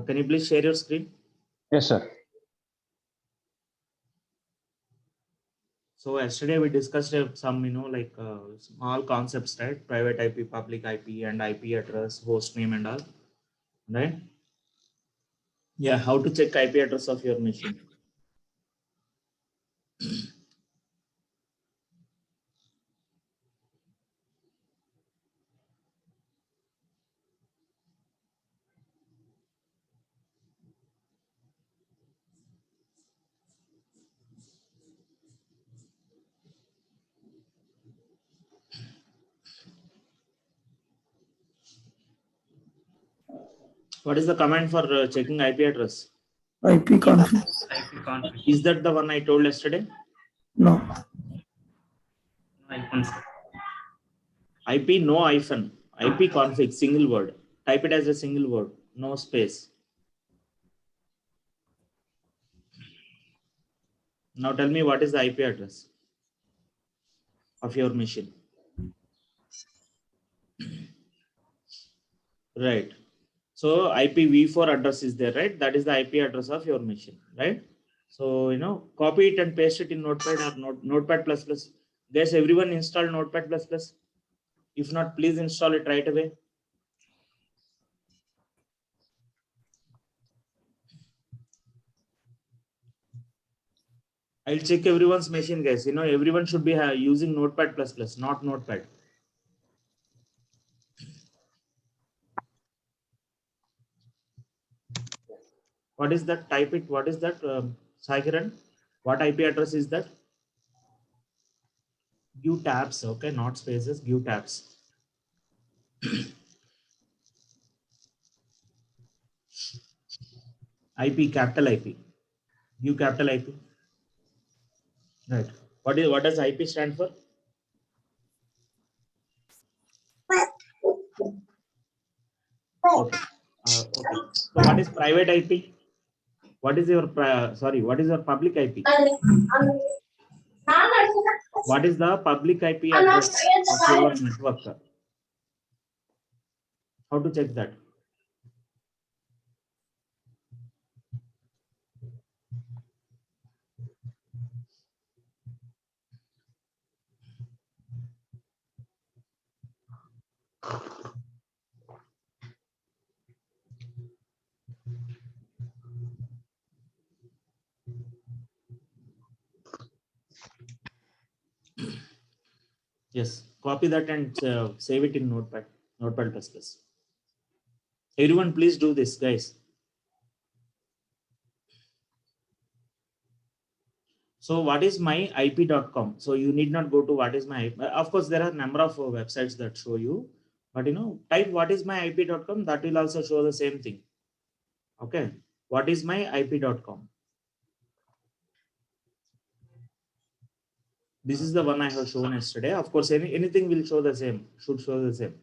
Can you please share your screen? Yes, sir. So yesterday we discussed some, small concepts, right? Private IP, public IP, and IP address, host name, and all, right? Yeah, how to check IP address of your machine. What is the command for checking IP address? ipconfig. Is that the one I told yesterday? No. IP no hyphen. IP config single word. Type it as a single word, no space. Now tell me what is the IP address of your machine. Right. So IPv4 address is there, right? That is the IP address of your machine, right? So, copy it and paste it in Notepad or Notepad++. Guys, everyone install Notepad++. If not, please install it right away. I'll check everyone's machine, guys. Everyone should be using Notepad++, not Notepad. What is that? Type it. What is that? Sai Kiran? What IP address is that? Give tabs, okay, not spaces. Give tabs. IP, capital IP. Give capital IP. Right. What does IP stand for? Okay. Okay. So what is private IP? What is your what is your public IP? What is the public IP address of your network? How to check that? Yes, copy that and save it in Notepad. Notepad++. Everyone, please do this, guys. So what is my IP.com? So you need not go to what is my IP. Of course, there are a number of websites that show you, but type what is my IP.com. That will also show the same thing. Okay, what is my IP.com? This is the one I have shown yesterday. Of course, anything will show the same. Should show the same,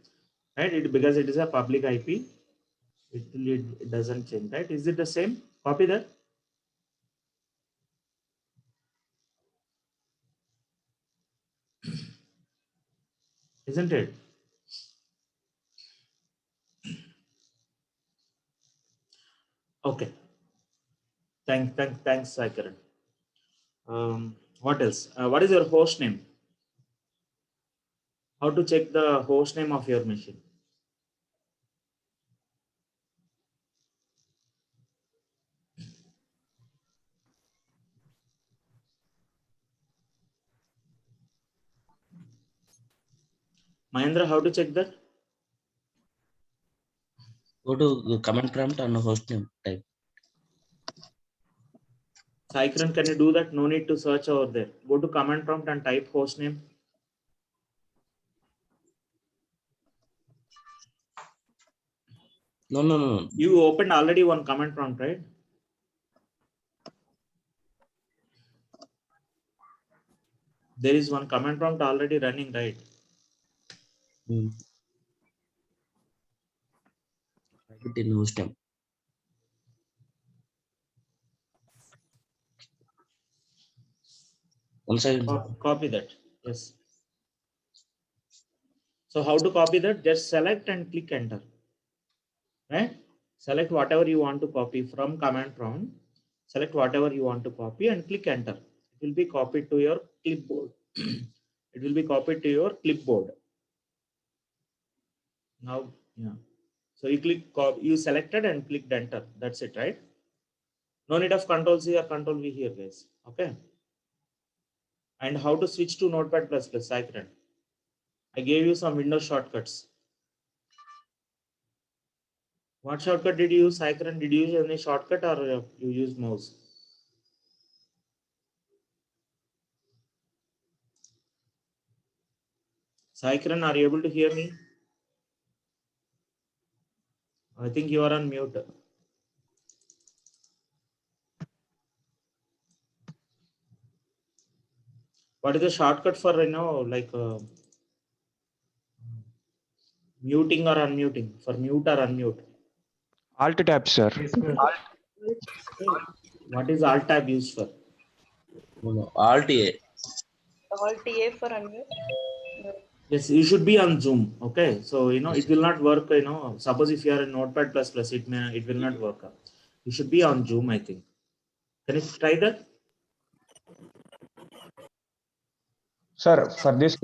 right? Because it is a public IP. It doesn't change, right? Is it the same? Copy that. Isn't it? Okay. Thanks, Sakaran. What else? What is your host name? How to check the host name of your machine? Mahendra, how to check that? Go to command prompt and host name type. Saikran, can you do that? No need to search over there. Go to command prompt and type host name. No. You opened already one command prompt, right? There is one command prompt already running, right? Type it in host name. One second. Copy that. Yes. So how to copy that? Just select and click enter. Right? Select whatever you want to copy from command prompt. Select whatever you want to copy and click enter. It will be copied to your clipboard. It will be copied to your clipboard. Now, yeah. So you click, you selected and clicked enter. That's it, right? No need of Control C or Control V here, guys. Okay. And how to switch to Notepad++, Cycran. I gave you some Windows shortcuts. What shortcut did you use, Cycran? Did you use any shortcut or you use mouse? Cycran, are you able to hear me? I think you are on mute. What is the shortcut for, like muting or unmuting? For mute or unmute? Alt tab, sir. What is Alt tab used for? No, Alt A. Alt A for unmute. Yes, you should be on Zoom. Okay, so it will not work. Suppose if you are in Notepad++, it will not work. You should be on Zoom, I think. Can you try that? Sir, for this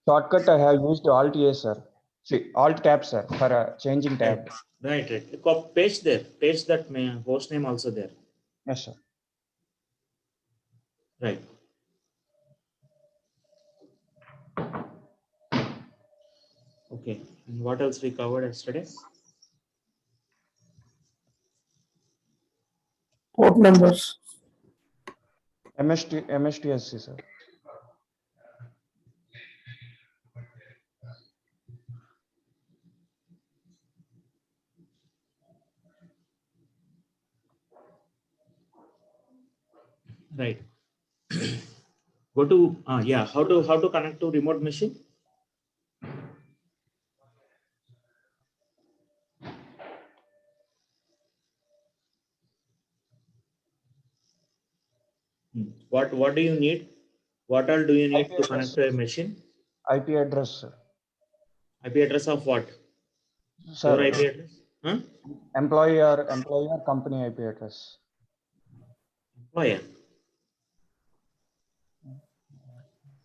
shortcut, I have used Alt A, sir. See, Alt tab, sir, for changing tab. Right. Paste there. Paste that host name also there. Yes, sir. Right. Okay. And what else we covered yesterday? Port numbers. MSTSC, sir. Right. Go to yeah. How to connect to remote machine? What do you need? What all do you need to connect to a machine? IP address, sir. IP address of what? Sir, Your IP address? Huh? employer company IP address. Employer.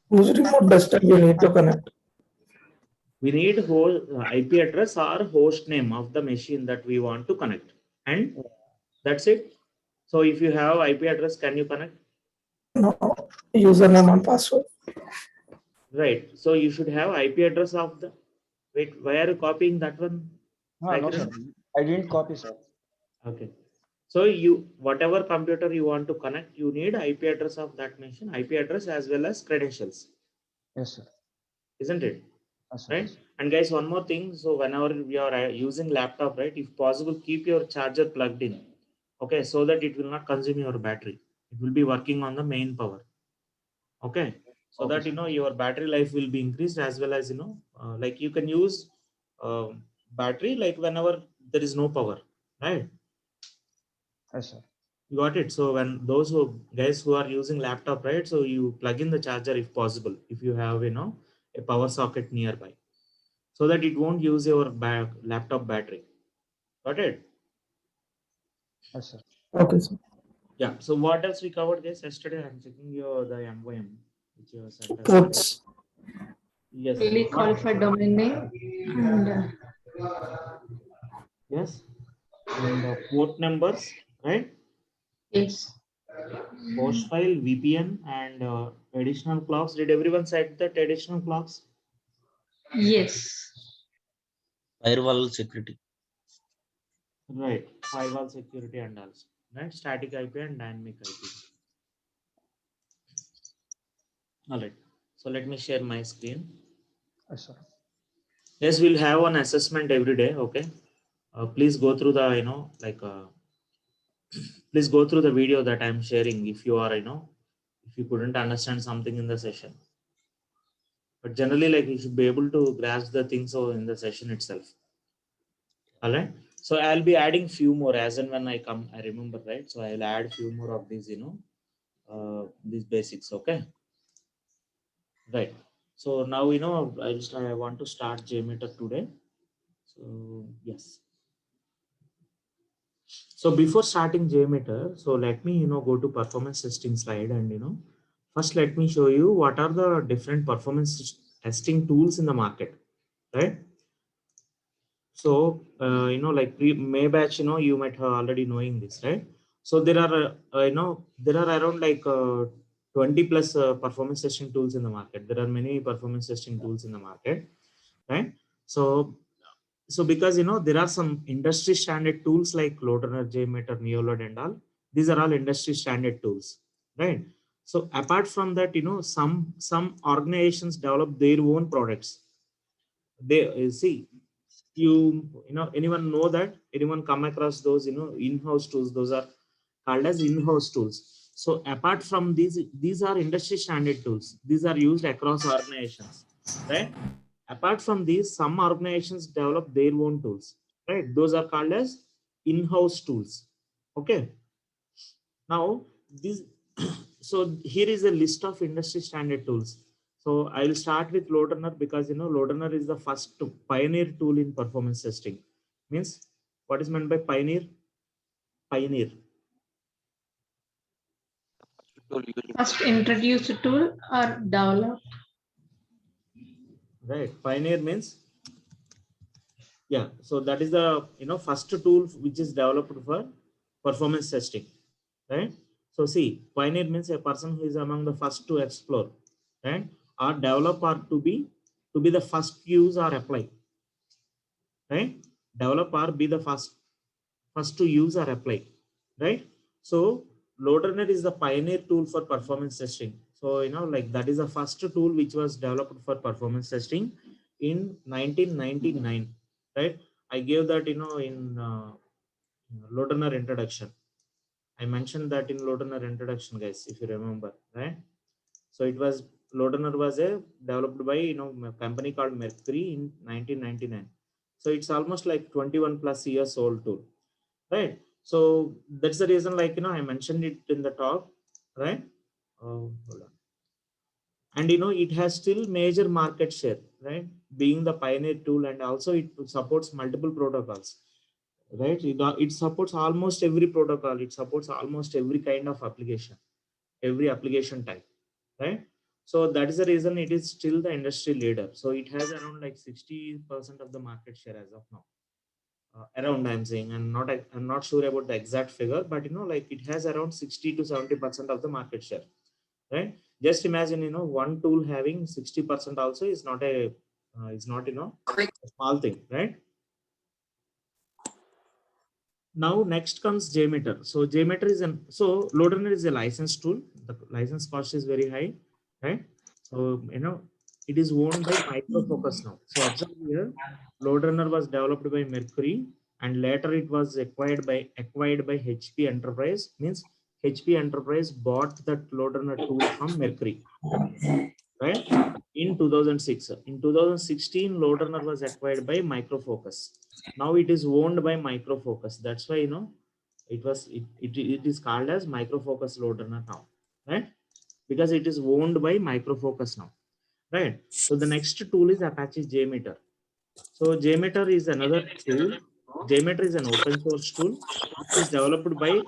Whose remote desktop you need to connect? We need IP address or host name of the machine that we want to connect, and that's it. So if you have IP address, can you connect? No, username and password. Right. So you should have IP address of the. Wait, why are you copying that one? No, sir. I didn't copy, sir. Okay. So whatever computer you want to connect, you need IP address of that machine, IP address as well as credentials, Yes, sir. isn't it? Yes, sir. Right. And guys, one more thing. So whenever you are using laptop, right, if possible, keep your charger plugged in. Okay, so that it will not consume your battery. It will be working on the main power. Okay, so Okay, that your battery life will be increased, as well as like you can use battery like whenever there is no power, right? Yes, sir. You got it. So when those guys who are using laptop, right, so you plug in the charger if possible, if you have a power socket nearby, so that it won't use your laptop battery. Got it? Yes, sir. Okay, sir. Yeah. So what else we covered, guys? Yesterday I'm checking the MOM which you sent us. Ports. Yes. Really qualified domain name and Yes. And port numbers, right? yes. Host file, VPN, and additional clocks. Did everyone set that additional clocks? Yes. Firewall security. Right. Firewall security and also. Right. Static IP and dynamic IP. All right. So let me share my screen. Yes, sir. Yes, we'll have one assessment every day. Okay. Please go through the please go through the video that I'm sharing if you are if you couldn't understand something in the session. But generally, like, you should be able to grasp the things in the session itself. All right. So I'll be adding few more as and when I come. I remember, right? So I'll add few more of these, these basics. Okay. Right. So now, I want to start JMeter today. So yes. So before starting JMeter, so let me, go to performance testing slide and, first let me show you what are the different performance testing tools in the market, right? So, like May batch, you might have already knowing this, right? So there are, there are around like 20 plus performance testing tools in the market. There are many performance testing tools in the market, right? So because there are some industry standard tools like LoadRunner, JMeter, Neoload and all. These are all industry standard tools, right? So apart from that, some organizations develop their own products. They see anyone know that, anyone come across those in-house tools? Those are called as in-house tools. So apart from these are industry standard tools. These are used across organizations, right? Apart from these, some organizations develop their own tools, right? Those are called as in-house tools. Okay. Now this so here is a list of industry standard tools. So I will start with LoadRunner because LoadRunner is the first pioneer tool in performance testing. Means what is meant by pioneer? Pioneer. First introduced tool or developed. Right. Pioneer means, yeah. So that is the first tool which is developed for performance testing, right? So see, pioneer means a person who is among the first to explore, right? Or develop or to be the first use or apply, right? Develop or be the first to use or apply, right? So LoadRunner is the pioneer tool for performance testing. So like that is the first tool which was developed for performance testing in 1999, right? I gave that in LoadRunner introduction. I mentioned that in LoadRunner introduction, guys, if you remember, right? So it was LoadRunner was a developed by a company called Mercury in 1999. So it's almost like 21 plus years old tool, right? So that's the reason, like I mentioned it in the talk, right? Hold on. And it has still major market share, right? Being the pioneer tool, and also it supports multiple protocols, right? It supports almost every protocol. It supports almost every kind of application, every application type, right? So that is the reason it is still the industry leader. So it has around like 60% of the market share as of now. Around, I'm saying, I'm not sure about the exact figure, but like it has around 60 to 70% of the market share, right? Just imagine, one tool having 60% also is not a small thing, right? Now next comes JMeter. So JMeter is LoadRunner is a license tool. The license cost is very high, right? So it is owned by Micro Focus now. So observe here, LoadRunner was developed by Mercury, and later it was acquired by HP Enterprise. Means HP Enterprise bought that LoadRunner tool from Mercury, right? In 2006. In 2016, LoadRunner was acquired by Micro Focus. Now it is owned by Micro Focus. That's why it is called as Micro Focus LoadRunner now, right? Because it is owned by Micro Focus now, right? So the next tool is Apache JMeter. So JMeter is another tool. JMeter is an open source tool which is developed by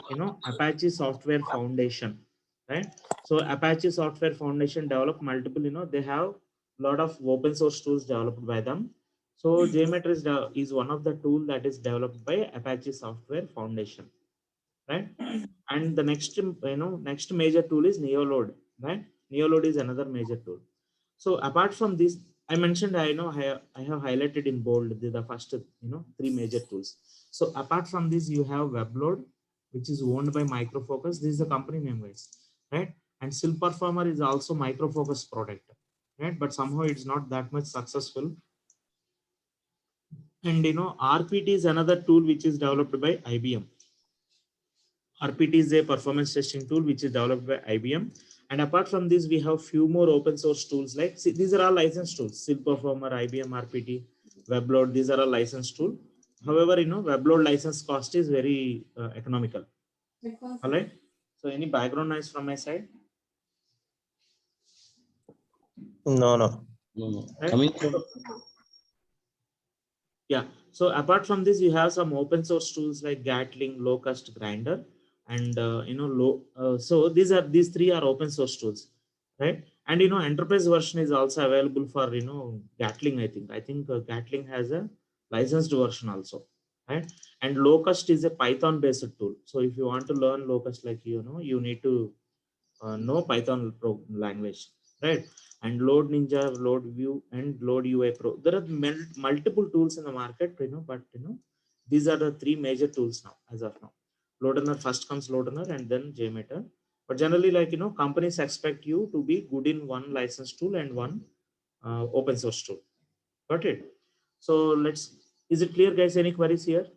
Apache Software Foundation, right? So Apache Software Foundation develop multiple, they have a lot of open source tools developed by them. So JMeter is one of the tool that is developed by Apache Software Foundation, right? And the next major tool is Neoload, right? Neoload is another major tool. So apart from this, I mentioned, I have highlighted in bold the first three major tools. So apart from this, you have WebLoad, which is owned by Micro Focus. This is the company name, guys, right? And SilPerformer is also Micro Focus product, right? But somehow it's not that much successful. And RPT is another tool which is developed by IBM. RPT is a performance testing tool which is developed by IBM. And apart from this, we have few more open source tools like, see, these are all licensed tools: SilPerformer, IBM, RPT, WebLoad. These are all licensed tools. However, WebLoad license cost is very economical. All right. So any background noise from my side? No. No, no. Right? Coming from Yeah. So apart from this, you have some open source tools like Gatling, Locust, Grinder, and so these three are open source tools, right? And enterprise version is also available for Gatling. I think Gatling has a licensed version also, right? And Locust is a Python based tool. So if you want to learn Locust, like you need to know Python language, right? And Load Ninja, Load View, and Load UI Pro. There are multiple tools in the market, but these are the three major tools now, as of now. Loadrunner, first comes Loadrunner and then JMeter. But generally, like companies expect you to be good in one licensed tool and one open source tool. Got it? So is it clear, guys? Any queries here?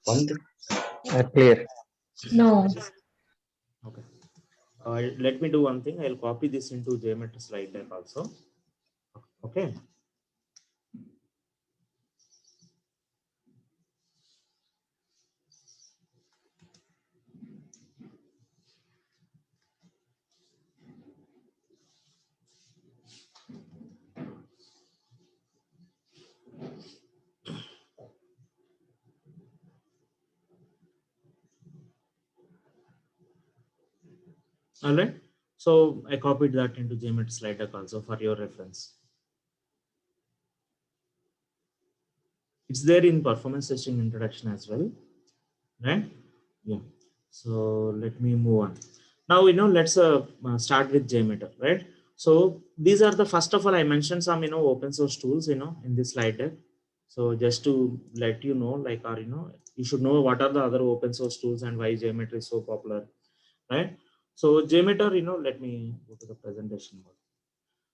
one thing. Clear. No. Okay. Let me do one thing. I'll copy this into JMeter slide deck also. Okay. All right. So I copied that into JMeter slide deck also for your reference. It's there in performance testing introduction as well, right? Yeah. So let me move on. Now, let's start with JMeter, right? So these are the, first of all, I mentioned some, open source tools, in this slide deck. So just to let you know, like, or, you should know what are the other open source tools and why JMeter is so popular, right? So JMeter, let me go to the presentation mode.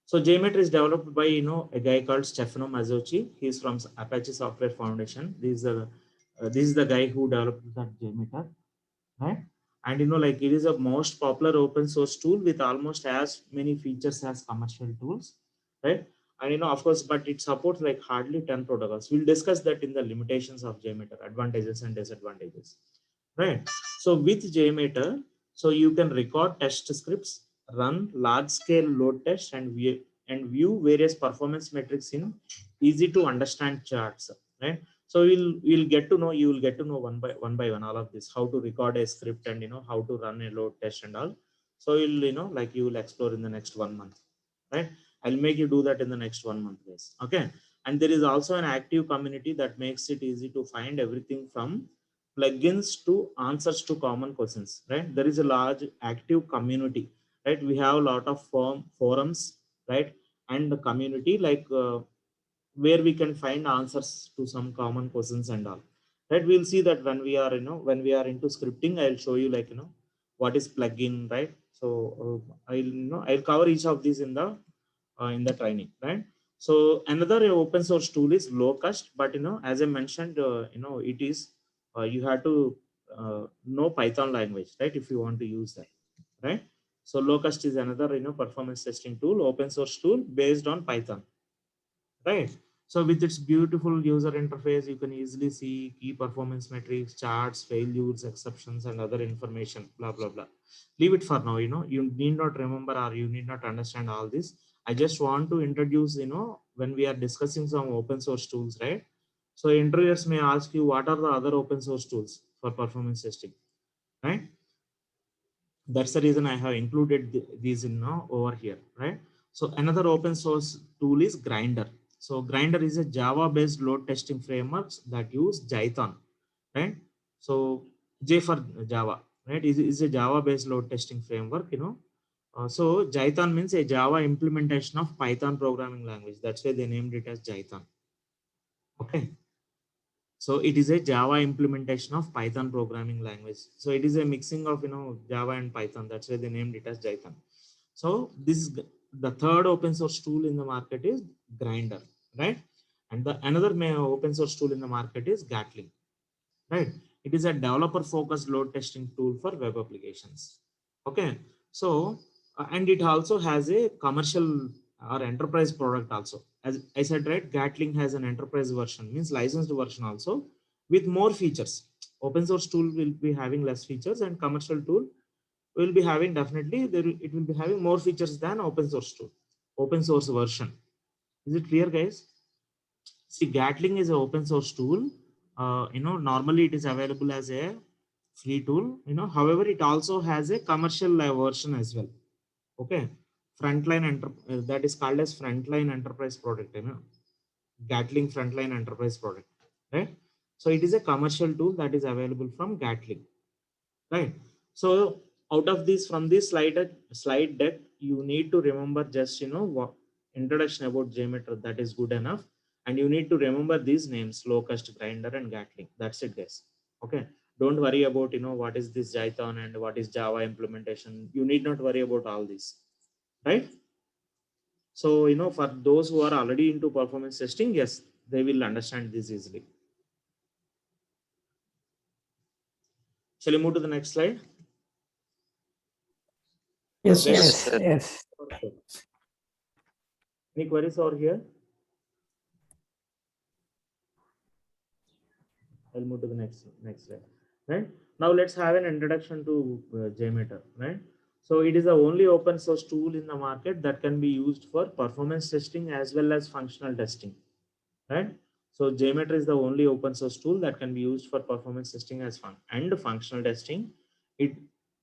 So JMeter is developed by a guy called Stefano Mazzocchi. He's from Apache Software Foundation. This is the guy who developed that JMeter, right? And like it is a most popular open source tool with almost as many features as commercial tools, right? And of course, but it supports like hardly 10 protocols. We'll discuss that in the limitations of JMeter, advantages and disadvantages, right? So with JMeter, so you can record test scripts, run large scale load tests, and view various performance metrics in easy to understand charts, right? So you'll get to know, you will get to know one by one all of this, how to record a script and how to run a load test and all. So like you will explore in the next 1 month, right? I'll make you do that in the next 1 month, guys. Okay. And there is also an active community that makes it easy to find everything from plugins to answers to common questions, right? There is a large active community, right? We have a lot of forums, right? And the community, like where we can find answers to some common questions and all, right? We'll see that when we are into scripting. I'll show you, like what is plugin, right? So I'll cover each of these in the training, right? So another open source tool is Locust, but as I mentioned, it is you have to know Python language, right, if you want to use that, right? So Locust is another performance testing tool, open source tool based on Python, right? So with its beautiful user interface, you can easily see key performance metrics, charts, failures, exceptions, and other information, blah, blah, blah. Leave it for now, you need not remember or you need not understand all this. I just want to introduce, when we are discussing some open source tools, right? So interviewers may ask you, what are the other open source tools for performance testing, right? That's the reason I have included these in now over here, right? So another open source tool is Grinder. So Grinder is a Java based load testing frameworks that use Jython, right? So J for Java, right? Is a Java based load testing framework, so Jython means a Java implementation of Python programming language. That's why they named it as Jython. Okay. So it is a Java implementation of Python programming language. So it is a mixing of Java and Python. That's why they named it as Jython. So this is the third open source tool in the market is Grinder, right? And the another open source tool in the market is Gatling, right? It is a developer focused load testing tool for web applications. Okay. So and it also has a commercial or enterprise product also. As I said, right, Gatling has an enterprise version, means licensed version also, with more features. Open source tool will be having less features, and commercial tool will be having definitely it will be having more features than open source tool, open source version. Is it clear, guys? See, Gatling is an open source tool. Normally it is available as a free tool. However, it also has a commercial version as well. Okay, that is called as Frontline Enterprise product. Gatling Frontline Enterprise product, right? So it is a commercial tool that is available from Gatling, right? So out of this, from this slide deck, you need to remember just what introduction about JMeter, that is good enough, and you need to remember these names: Locust, Grinder, and Gatling. That's it, guys. Okay, don't worry about what is this Python and what is Java implementation. You need not worry about all this, right? So for those who are already into performance testing, yes, they will understand this easily. Shall we move to the next slide? Yes, Yes, yes, sir. yes. Any queries over here? I'll move to the next slide. Right now, let's have an introduction to JMeter. Right. So it is the only open source tool in the market that can be used for performance testing as well as functional testing. Right. So JMeter is the only open source tool that can be used for performance testing and functional testing.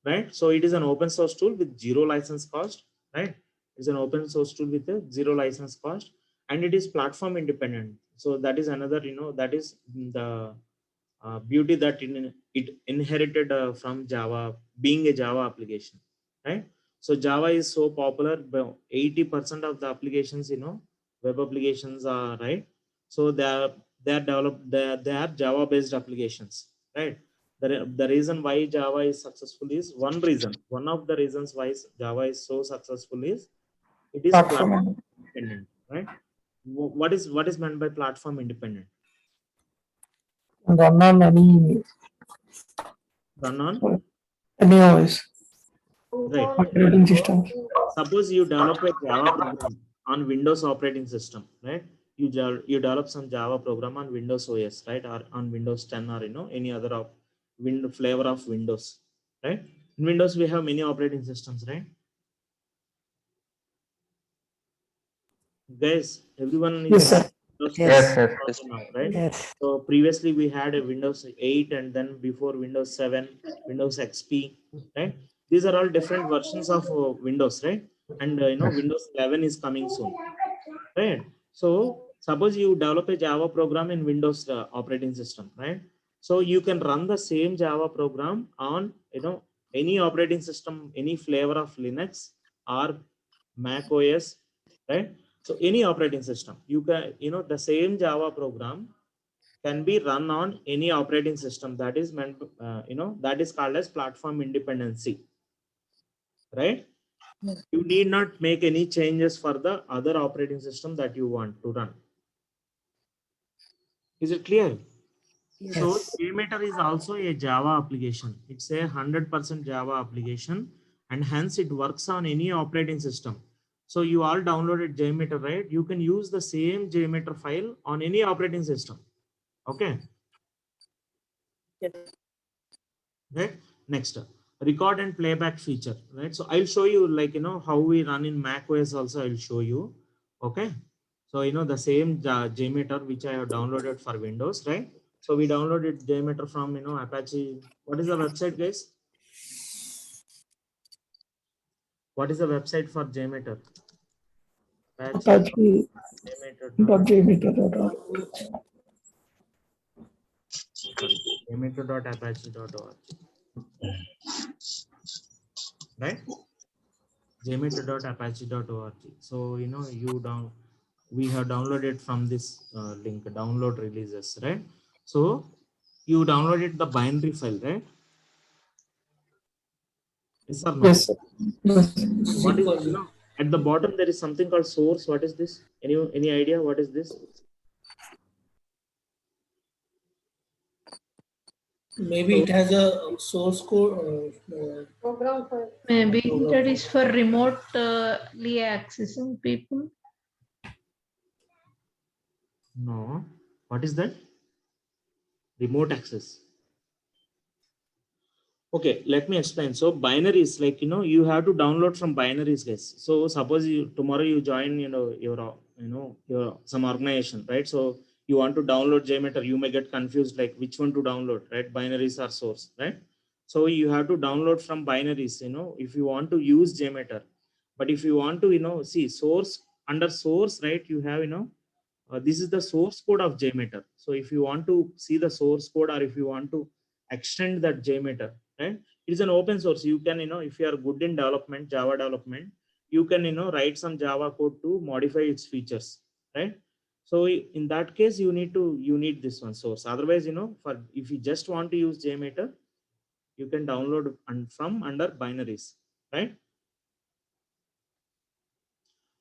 Right. So it is an open source tool with zero license cost. Right. It's an open source tool with a zero license cost, and it is platform independent. So that is another, that is the beauty that it inherited from Java, being a Java application, right? So Java is so popular, 80% of the applications, web applications are, right? So they are developed, they are Java based applications, right? The reason why Java is successful is one of the reasons why Java is so successful is it is platform Platform independent, right? What is meant by platform independent? and run on Run on, any OS right? operating systems. Suppose you develop a Java program on Windows operating system, right? You develop some Java program on Windows OS, right, or on Windows 10, or any other flavor of Windows, right? In Windows we have many operating systems, right? Guys, everyone is Yes, using sir. Windows 10 Yes. Yes. also now, right? Yes. So previously we had a Windows 8, and then before Windows 7, Windows XP, right? These are all different versions of Windows, right? And Yes. Windows 11 is coming soon, right? So suppose you develop a Java program in Windows operating system, right? So you can run the same Java program on any operating system, any flavor of Linux or Mac OS, right? So any operating system, you can the same Java program can be run on any operating system. That is meant that is called as platform independency, right? You need not make any changes for the other operating system that you want to run. Is it clear? So Yes. JMeter is also a Java application. It's a 100% Java application, and hence it works on any operating system. So you all downloaded JMeter, right? You can use the same JMeter file on any operating system. Okay. Right. Next, record and playback feature. Right. So I'll show you, like how we run in Mac OS. Also, I'll show you. Okay. So the same JMeter which I have downloaded for Windows, right? So we downloaded JMeter from Apache. What is the website, guys? What is the website for JMeter? Apache JMeter.apache.org. Sorry, jmeter.apache.org. Right? jmeter.apache.org. So we have downloaded from this link, download releases, right? So you downloaded the binary file, right? Yes or no? Yes, sir. Yes. What is at the bottom there is something called source. What is this? Any idea what is this? Maybe it has a source code. Maybe that is for remotely accessing people. No. What is that? Remote access. Okay, let me explain. So binaries, like, you have to download from binaries, guys. So suppose tomorrow you join, your some organization, right? So you want to download JMeter, you may get confused, like which one to download, right? Binaries or source, right? So you have to download from binaries, if you want to use JMeter. But if you want to, see source, under source, right? You have, this is the source code of JMeter. So if you want to see the source code, or if you want to extend that JMeter, right? It is an open source. You can, if you are good in development, Java development, you can, write some Java code to modify its features, right? So in that case, you need this one source. Otherwise, for if you just want to use JMeter, you can download from under binaries, right?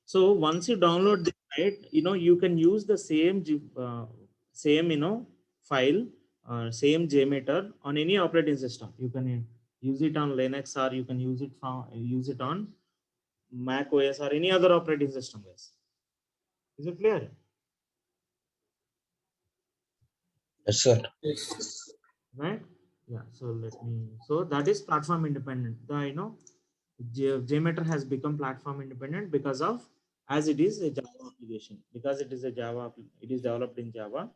So once you download this, right, you can use the same same file, same JMeter on any operating system. You can use it on Linux, or you can use it on Mac OS or any other operating system, guys. Is it clear? Yes, sir. Yes. Right? Yeah. So that is platform independent. JMeter has become platform independent because of, as it is a Java application, because it is it is developed in Java.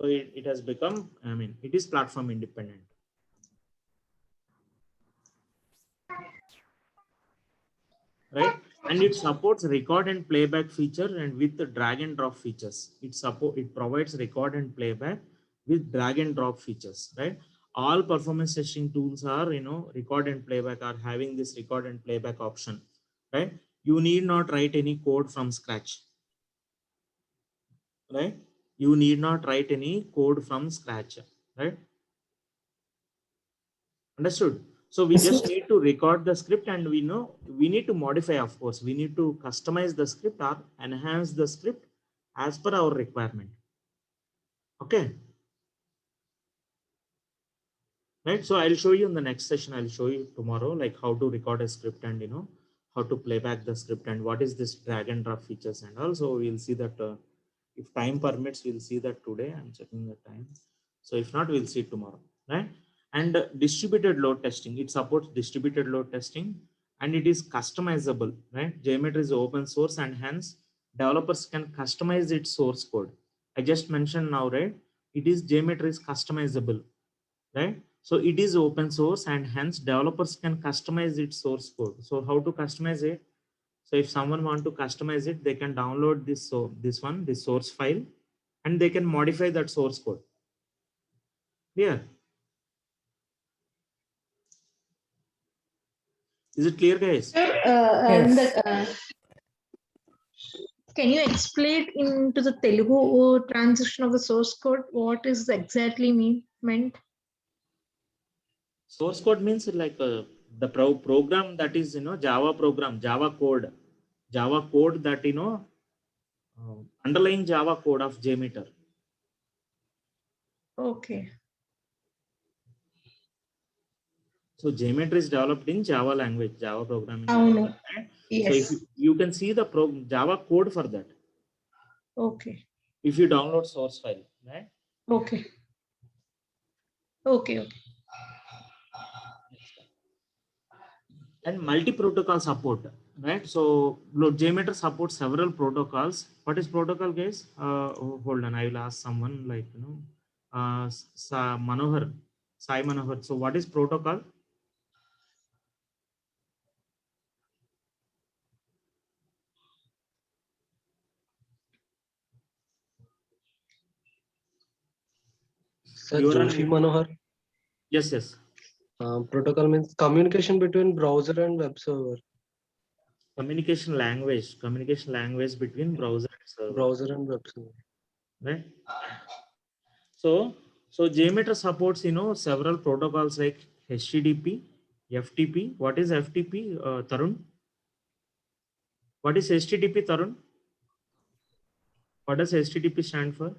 So it has become, it is platform independent. Right? And it supports record and playback feature, and with the drag and drop features. It provides record and playback with drag and drop features, right? All performance testing tools are, record and playback are having this record and playback option, right? You need not write any code from scratch, right? You need not write any code from scratch, right? Understood? So we Yes, just sir. need to record the script, and we need to modify, of course. We need to customize the script or enhance the script as per our requirement. Okay. Right. So I'll show you in the next session. I'll show you tomorrow, like how to record a script, and how to play back the script, and what is this drag and drop features. And also we'll see that if time permits, we'll see that today. I'm checking the time. So if not, we'll see it tomorrow. Right. And distributed load testing. It supports distributed load testing, and it is customizable. Right. JMeter is open source, and hence developers can customize its source code. I just mentioned now, right? It is JMeter is customizable, right? So it is open source, and hence developers can customize its source code. So how to customize it? So if someone want to customize it, they can download this this source file, and they can modify that source code. Clear? Is it clear, guys? Sir, and Yes. can you explain into the Telugu transition of the source code? What is exactly meant? Source code means like the program that is Java program, Java code that underlying Java code of JMeter. Okay. So JMeter is developed in Java language, Java programming Avunu. language. Right? So if Yes. you can see the Java code for that, Okay. if you download source file, right? Okay. Okay. Okay. And multi-protocol support, right? So JMeter supports several protocols. What is protocol, guys? Hold on, I will ask someone, like Manohar, Sai Manohar. So what is protocol? Sir, You are Joshi on. Manohar. Yes. Protocol means communication between browser and web server. Communication language between browser and server, Browser and web server. right? So JMeter supports several protocols like HTTP, FTP. What is FTP, Tarun? What is HTTP, Tarun? What does HTTP stand for?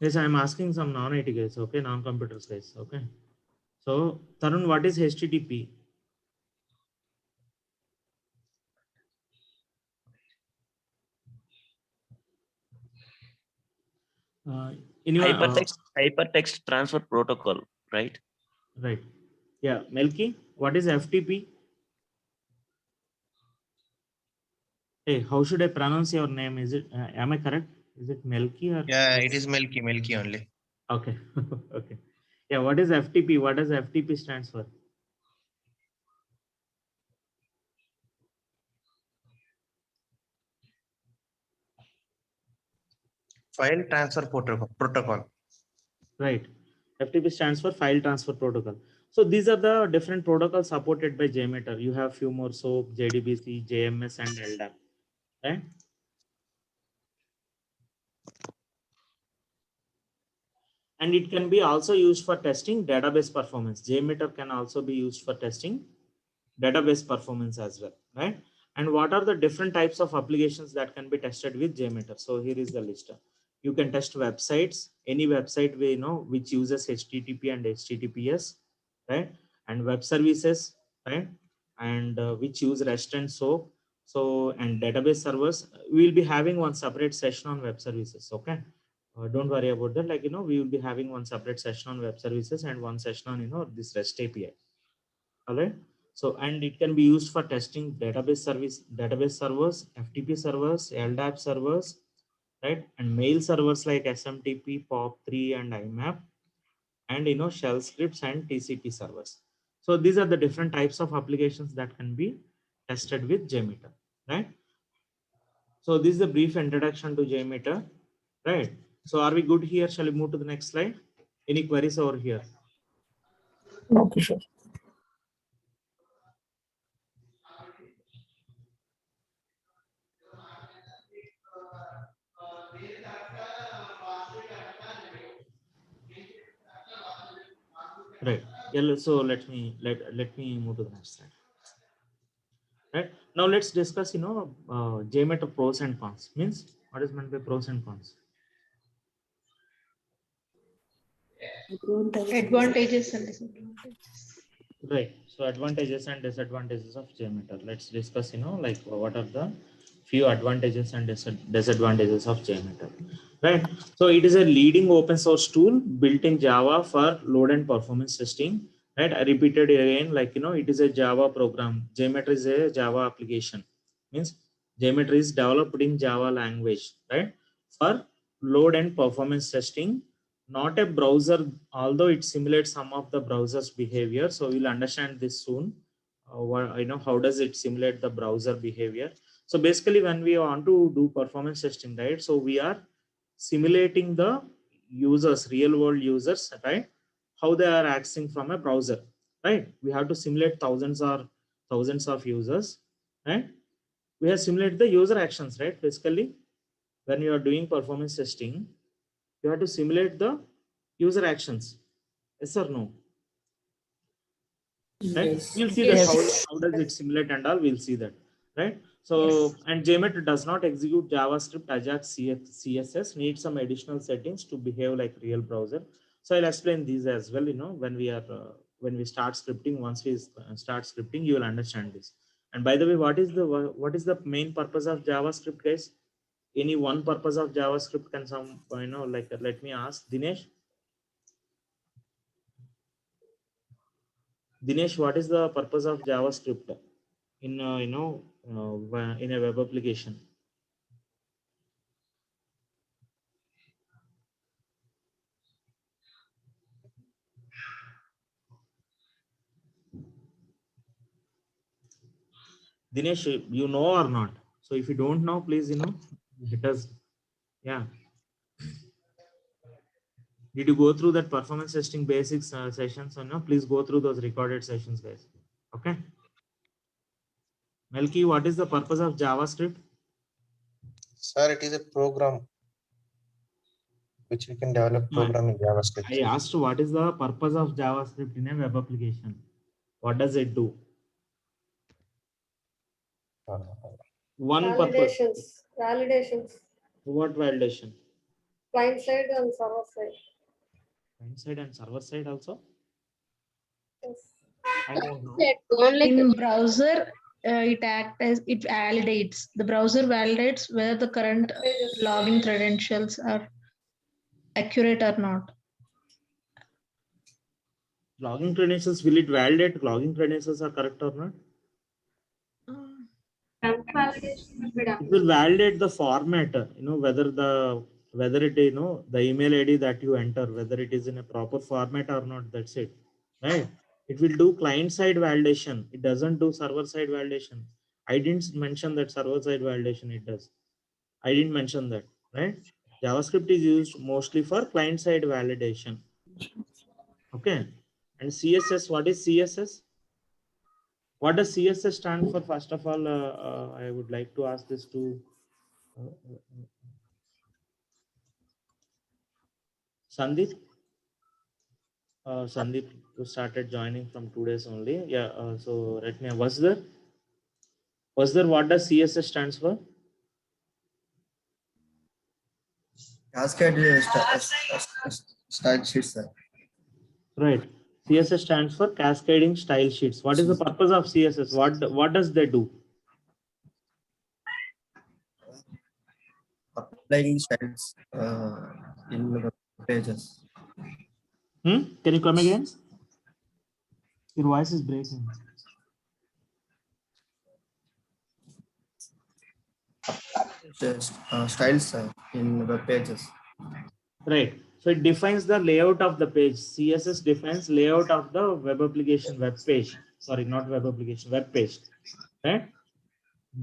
Yes, I'm asking some non-IT guys, okay, non-computers guys, okay. So Tarun, what is HTTP? Uh, anyone? Hypertext transfer protocol, right? Right. Yeah, Melky, what is FTP? Hey, how should I pronounce your name? Is it, am I correct? Is it Melky or? Yeah, it is Melky only. Okay. Okay. Yeah, what is FTP? What does FTP stands for? File transfer protocol. Right. FTP stands for file transfer protocol. So these are the different protocols supported by JMeter. You have few more: SOAP, JDBC, JMS, and LDAP. Right. And it can be also used for testing database performance. JMeter can also be used for testing database performance as well, right? And what are the different types of applications that can be tested with JMeter? So here is the list. You can test websites, any website we know which uses HTTP and HTTPS, right? And web services, right? And which use REST and SOAP. So, and database servers. We will be having one separate session on web services, okay? Don't worry about that. Like, we will be having one separate session on web services and one session on, this REST API. All right. So, and it can be used for testing database servers, FTP servers, LDAP servers, right? And mail servers like SMTP, POP3, and IMAP, and shell scripts and TCP servers. So these are the different types of applications that can be tested with JMeter, right? So this is a brief introduction to JMeter, right? So are we good here? Shall we move to the next slide? Any queries over here? Okay, sure. Right. Yeah, so let me move to the next slide. Right. Now let's discuss, JMeter pros and cons. Means what is meant by pros and cons? Advantages and disadvantages. Right. So advantages and disadvantages of JMeter. Let's discuss, like what are the few advantages and disadvantages of JMeter. Right. So it is a leading open source tool built in Java for load and performance testing. Right. I repeated again, like, it is a Java program. JMeter is a Java application. Means JMeter is developed in Java language, right? For load and performance testing, not a browser, although it simulates some of the browser's behavior. So we'll understand this soon. How does it simulate the browser behavior? So basically, when we want to do performance testing, right? So we are simulating the users, real world users, right? How they are accessing from a browser, right? We have to simulate thousands of users, right? We have simulated the user actions, right? Basically, when you are doing performance testing, you have to simulate the user actions. Yes or no? Right? Yes. We'll see that Yes. how does it simulate and all. We'll see that, right? So, and JMeter does not execute JavaScript, Ajax, CSS. Needs some additional settings to behave like real browser. So I'll explain these as well. When we start scripting. Once we start scripting, you will understand this. And by the way, what is the main purpose of JavaScript, guys? Any one purpose of JavaScript can let me ask Dinesh. Dinesh, what is the purpose of JavaScript in in a web application? Dinesh, you know or not? So if you don't know, please let us. Yeah. Did you go through that performance testing basics sessions or no? Please go through those recorded sessions, guys. Okay. Melky, what is the purpose of JavaScript? Sir, it is a program which we can develop program in JavaScript. I asked what is the purpose of JavaScript in a web application? What does it do? One purpose. Validations. What validation? Client side and server side. Client side and server side also? Yes. I don't know. In browser, it validates. The browser validates whether the current login credentials are accurate or not. Login credentials, will it validate login credentials are correct or not? Temp validation will be done. It will validate the formatter, whether it, the email ID that you enter, whether it is in a proper format or not. That's it, right? It will do client side validation. It doesn't do server side validation. I didn't mention that server side validation it does. I didn't mention that, right? JavaScript is used mostly for client side validation. Okay. And CSS, what is CSS? What does CSS stand for? First of all, I would like to ask this to Sandeep. Sandeep, who started joining from 2 days only. Yeah. So let me. Was there? What does CSS stands for? Cascade style sheets, sir. Right. CSS stands for cascading style sheets. What is the purpose of CSS? What does they do? Applying styles in the pages. Can you come again? Your voice is breaking. Just styles in web pages. Right. So it defines the layout of the page. CSS defines layout of the web application web page. Sorry, not web application, web page. Right.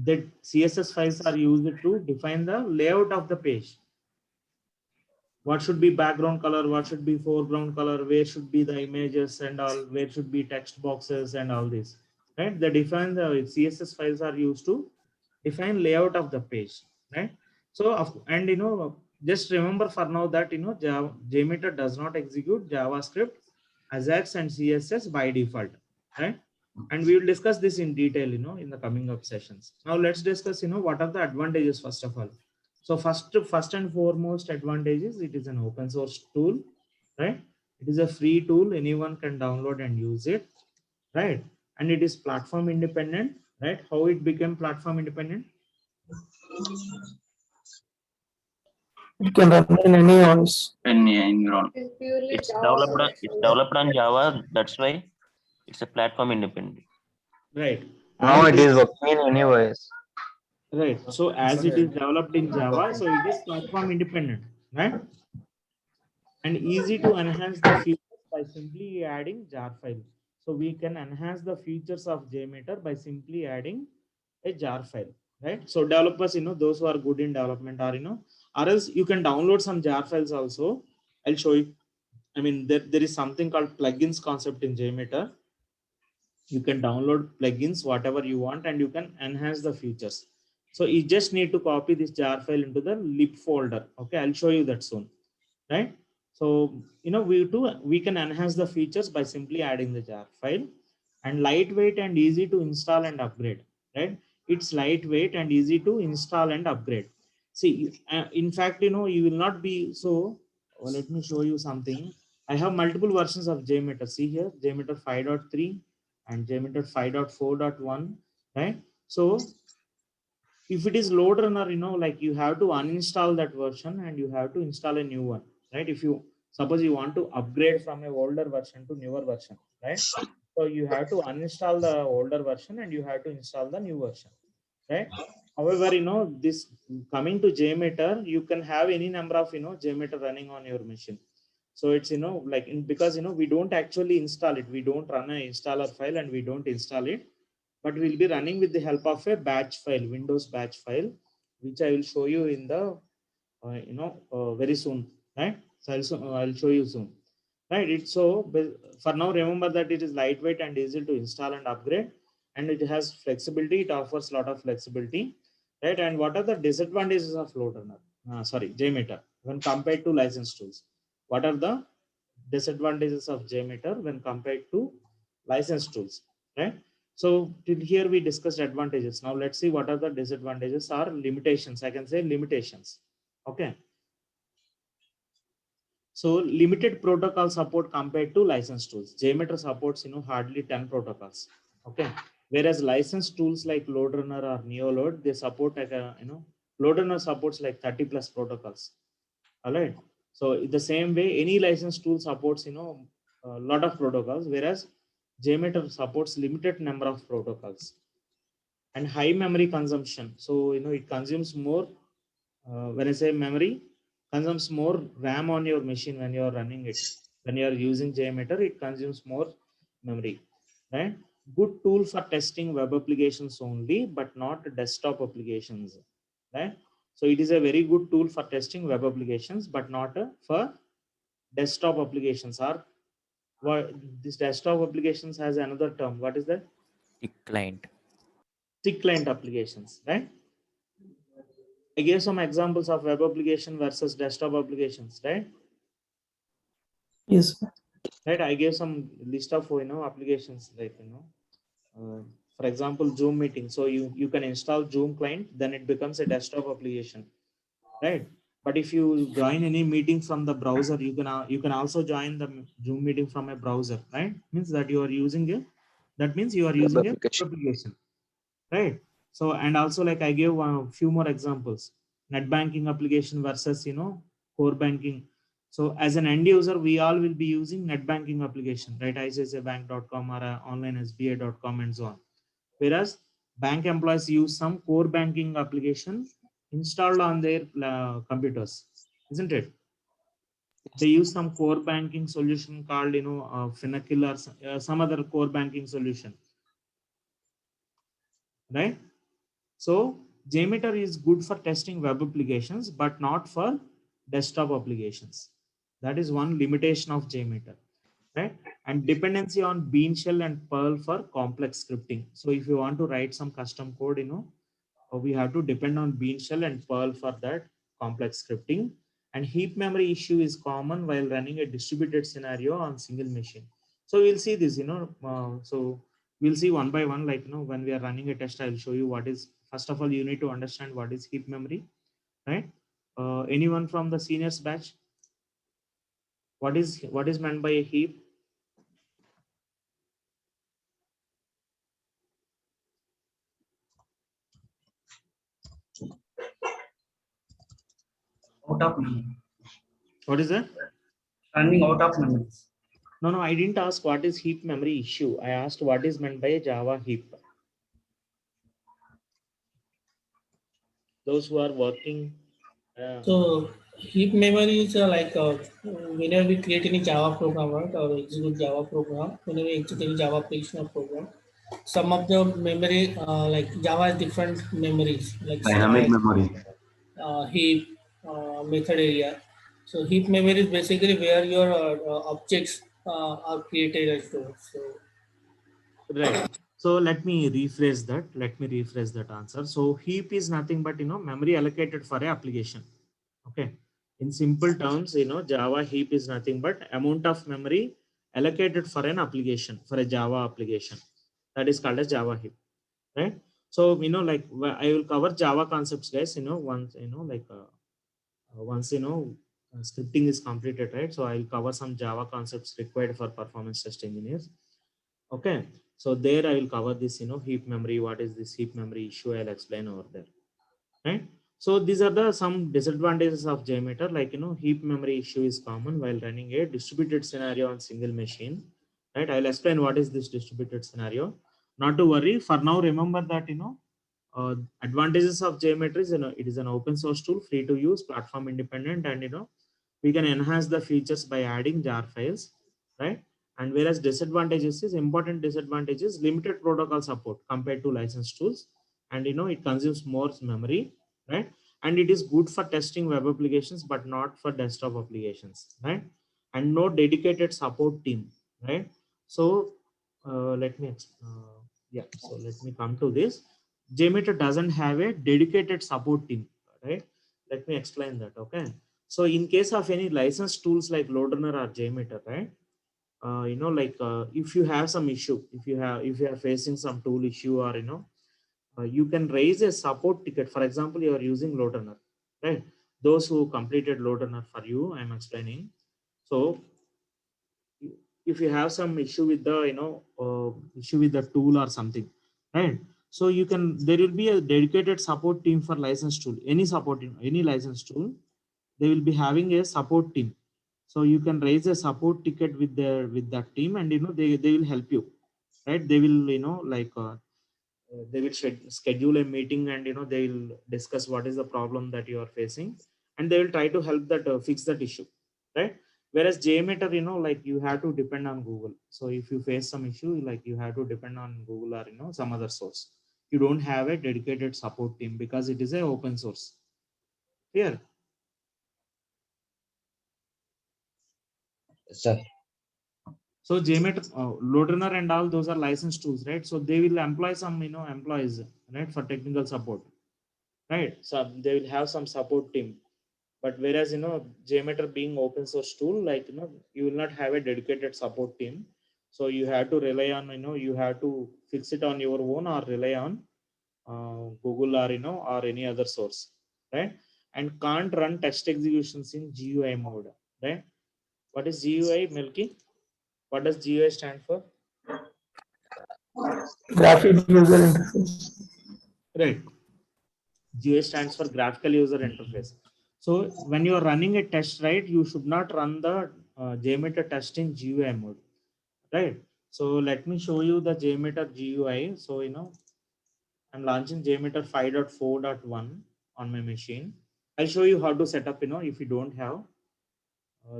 The CSS files are used to define the layout of the page. What should be background color? What should be foreground color? Where should be the images and all? Where should be text boxes and all this? Right. The CSS files are used to define layout of the page. Right. So and just remember for now that JMeter does not execute JavaScript, Ajax and CSS by default, right? And we will discuss this in detail, in the coming up sessions. Now let's discuss, what are the advantages first of all. So first and foremost advantages, it is an open source tool, right? It is a free tool, anyone can download and use it, right? And it is platform independent, right? How it became platform independent? It can run in any OS. Any environment. It's purely It's Java developed on Java. That's why it's a platform independent. Right. Now As it is working in any OS. Right. So as it is developed in Java, so it is platform independent, right? And easy to enhance the features by simply adding jar file. So we can enhance the features of JMeter by simply adding a jar file, right? So developers, those who are good in development are, or else you can download some jar files also. I'll show you. I mean, there is something called plugins concept in JMeter. You can download plugins, whatever you want, and you can enhance the features. So you just need to copy this jar file into the lib folder. Okay, I'll show you that soon, right? So, we can enhance the features by simply adding the jar file, and lightweight and easy to install and upgrade, right? It's lightweight and easy to install and upgrade. See, in fact, you will not be so. Let me show you something. I have multiple versions of JMeter. See here, JMeter 5.3 and JMeter 5.4.1, right? So if it is load runner, like you have to uninstall that version and you have to install a new one, right? If you suppose you want to upgrade from a older version to newer version, right? So you have to uninstall the older version and you have to install the new version, right? However, this coming to JMeter, you can have any number of JMeter running on your machine. So it's because we don't actually install it, we don't run an installer file and we don't install it, but we'll be running with the help of a batch file, Windows batch file, which I will show you in the very soon, right? So I'll show you soon, right? It's so for now, remember that it is lightweight and easy to install and upgrade, and it has flexibility. It offers a lot of flexibility, right? And what are the disadvantages of LoadRunner? JMeter when compared to license tools? What are the disadvantages of JMeter when compared to license tools, right? So till here we discussed advantages. Now let's see what are the disadvantages or limitations. I can say limitations. Okay. So limited protocol support compared to license tools. JMeter supports hardly 10 protocols. Okay. Whereas license tools like LoadRunner or NeoLoad, they support LoadRunner supports like 30 plus protocols. All right. So in the same way, any license tool supports a lot of protocols, whereas JMeter supports limited number of protocols and high memory consumption. So it consumes more. When I say memory, consumes more RAM on your machine when you are running it. When you are using JMeter, it consumes more memory, right? Good tool for testing web applications only, but not desktop applications, right? So it is a very good tool for testing web applications, but not for desktop applications. Or what this desktop applications has another term. What is that? Client. Stick client applications, right? I gave some examples of web application versus desktop applications, right? Yes, sir. Right. I gave some list of applications like for example, Zoom meeting. So you can install Zoom client, then it becomes a desktop application, right? But if you join any meeting from the browser, you can also join the Zoom meeting from a browser, right? Means that you are using a that means you are Web using a application. application, right? So and also like I gave a few more examples, net banking application versus core banking. So as an end user, we all will be using net banking application, right? ICICIbank.com or online SBA.com and so on. Whereas bank employees use some core banking application installed on their computers, isn't it? They use some core banking solution called Finacle or some other core banking solution, right? So JMeter is good for testing web applications, but not for desktop applications. That is one limitation of JMeter, right? And dependency on Bean Shell and Perl for complex scripting. So if you want to write some custom code, we have to depend on Bean Shell and Perl for that complex scripting. And heap memory issue is common while running a distributed scenario on single machine. So we'll see this, so we'll see one by one, like, when we are running a test, I'll show you what is, first of all, you need to understand what is heap memory, right? Anyone from the seniors batch? What is meant by a heap? Out of memory. What is that? Running out of memory. No, I didn't ask what is heap memory issue. I asked what is meant by a Java heap. Those who are working. So heap memory is whenever we create any Java program, right, or execute Java program, whenever we execute any Java application or program, some of the memory, like Java has different memories, like Dynamic stack, memory. heap, method area. So heap memory is basically where your objects are created and stored. So Right. So let me rephrase that. Let me rephrase that answer. So heap is nothing but memory allocated for a application. Okay. In simple terms, Java heap is nothing but amount of memory allocated for an application, for a Java application. That is called as Java heap. Right. So like I will cover Java concepts, guys. Once once scripting is completed, right? So I will cover some Java concepts required for performance test engineers. Okay, so there I will cover this, heap memory. What is this heap memory issue? I'll explain over there, right? So these are the some disadvantages of JMeter. Like heap memory issue is common while running a distributed scenario on single machine, right? I'll explain what is this distributed scenario. Not to worry. For now, remember that advantages of JMeter is it is an open source tool, free to use, platform independent, and we can enhance the features by adding jar files, right? And whereas disadvantages is important disadvantages, limited protocol support compared to licensed tools, and it consumes more memory, right? And it is good for testing web applications, but not for desktop applications, right? And no dedicated support team, right? So let me yeah, so let me come to this. JMeter doesn't have a dedicated support team, right? Let me explain that. Okay. So in case of any licensed tools like Loadrunner or JMeter, right? If you have some issue, if you are facing some tool issue, or you can raise a support ticket. For example, you are using Loadrunner, right? Those who completed Loadrunner for you, I'm explaining. So if you have some issue with the issue with the tool or something, right? So there will be a dedicated support team for licensed tool. Any support team, any licensed tool, they will be having a support team. So you can raise a support ticket with that team, and they will help you, right? They will they will schedule a meeting, and they will discuss what is the problem that you are facing, and they will try to help that fix that issue, right? Whereas JMeter, like you have to depend on Google. So if you face some issue, like you have to depend on Google or some other source. You don't have a dedicated support team because it is a open source. Here. Sir. So JMeter, Loadrunner and all those are licensed tools, right? So they will employ some employees, right, for technical support, right? So they will have some support team. But whereas JMeter being open source tool, like you will not have a dedicated support team. So you have to rely on you have to fix it on your own, or rely on Google, or or any other source, right? And can't run test executions in GUI mode, right? What is GUI, Milky? What does GUI stand for? Graphic user interface. Right. GUI stands for graphical user interface. So when you are running a test, right, you should not run the JMeter test in GUI mode, right? So let me show you the JMeter GUI. So I'm launching JMeter 5.4.1 on my machine. I'll show you how to set up. If you don't have